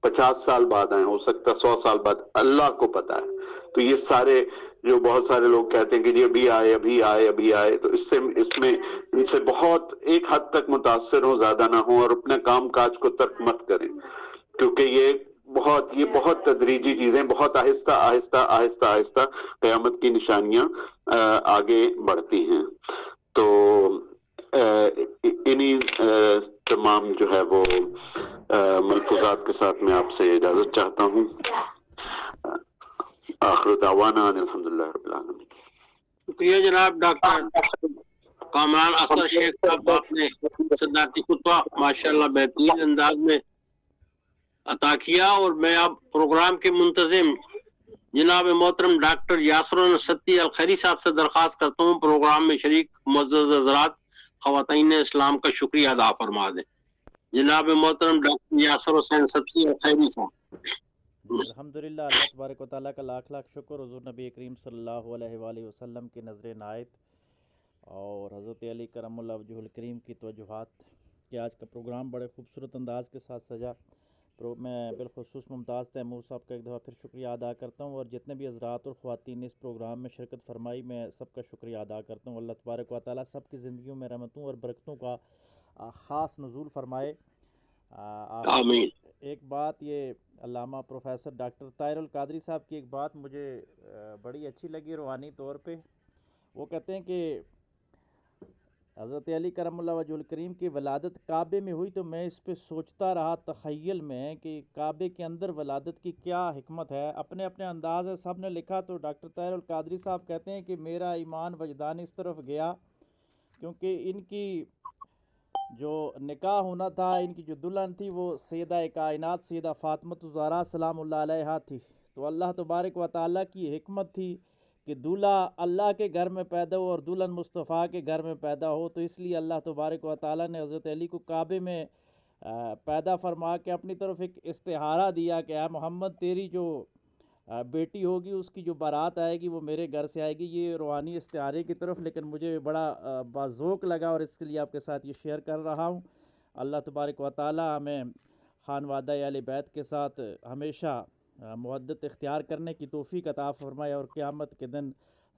[SPEAKER 7] 50 سال بعد آئیں، ہو سکتا ہے 100 سال بعد، اللہ کو پتہ ہے۔ تو یہ سارے جو بہت سارے لوگ کہتے ہیں کہ جی ابھی آئے، تو اس میں ان سے بہت ایک حد تک متاثر ہوں، زیادہ نہ ہوں، اور اپنے کام کاج کو ترک مت کریں، کیونکہ یہ بہت تدریجی چیزیں، بہت آہستہ آہستہ قیامت کی نشانیاں آگے بڑھتی ہیں۔ تو انہی تمام جو ہے وہ ملفوظات کے ساتھ میں آپ سے اجازت چاہتا ہوں۔ آخر دعوانا الحمدللہ رب العالمین۔
[SPEAKER 2] شکریہ جناب ڈاکٹر کامران اثر شیخ صاحب، آپ نے صدارتی خطبہ ماشاءاللہ بہترین انداز میں عطا کیا، اور میں اب پروگرام کے منتظم جناب محترم ڈاکٹر یاسر الستی الخیری صاحب سے درخواست کرتا ہوں پروگرام میں شریک معزز حضرات خواتین اسلام کا شکریہ ادا فرما دیں۔ جناب محترم ڈاکٹر یاسر حسین ستی الخیری صاحب۔
[SPEAKER 3] الحمدللہ، اللہ تبارک و تعالیٰ کا لاکھ لاکھ شکر، حضور نبی کریم صلی اللہ علیہ وآلہ وسلم کی نظر عنایت اور حضرت علی کرم اللہ وجہ الکریم کی توجہات کہ آج کا پروگرام بڑے خوبصورت انداز کے ساتھ سجا۔ میں بالخصوص ممتاز تیمور صاحب کا ایک دفعہ پھر شکریہ ادا کرتا ہوں، اور جتنے بھی حضرات اور خواتین نے اس پروگرام میں شرکت فرمائی، میں سب کا شکریہ ادا کرتا ہوں۔ اللہ تبارک و تعالیٰ سب کی زندگیوں میں رحمتوں اور برکتوں کا خاص نزول فرمائے، آمین۔ ایک بات یہ علامہ پروفیسر ڈاکٹر طاہر القادری صاحب کی ایک بات مجھے بڑی اچھی لگی روحانی طور پہ۔ وہ کہتے ہیں کہ حضرت علی کرم اللہ وجہ الکریم کی ولادت کعبے میں ہوئی تو میں اس پہ سوچتا رہا تخیل میں کہ کعبے کے اندر ولادت کی کیا حکمت ہے۔ اپنے اپنے انداز ہے سب نے لکھا، تو ڈاکٹر طاہر القادری صاحب کہتے ہیں کہ میرا ایمان وجدان اس طرف گیا، کیونکہ ان کی جو نکاح ہونا تھا، ان کی جو دلہن تھی وہ سیدہ کائنات سیدہ فاطمہ الزہرا سلام اللہ علیہا تھی، تو اللہ تبارک و تعالیٰ کی حکمت تھی کہ دولہا اللہ کے گھر میں پیدا ہو اور دلہن مصطفیٰ کے گھر میں پیدا ہو، تو اس لیے اللہ تبارک و تعالیٰ نے حضرت علی کو کعبے میں پیدا فرما کے اپنی طرف ایک استعارہ دیا کہ اے محمد تیری جو بیٹی ہوگی اس کی جو بارات آئے گی وہ میرے گھر سے آئے گی۔ یہ روحانی استعارے کی طرف لیکن مجھے بڑا باذوق لگا اور اس کے لیے آپ کے ساتھ یہ شیئر کر رہا ہوں۔ اللہ تبارک و تعالیٰ ہمیں خانوادہ اہل بیت کے ساتھ ہمیشہ محبت اختیار کرنے کی توفیق عطا فرمائے، اور قیامت کے دن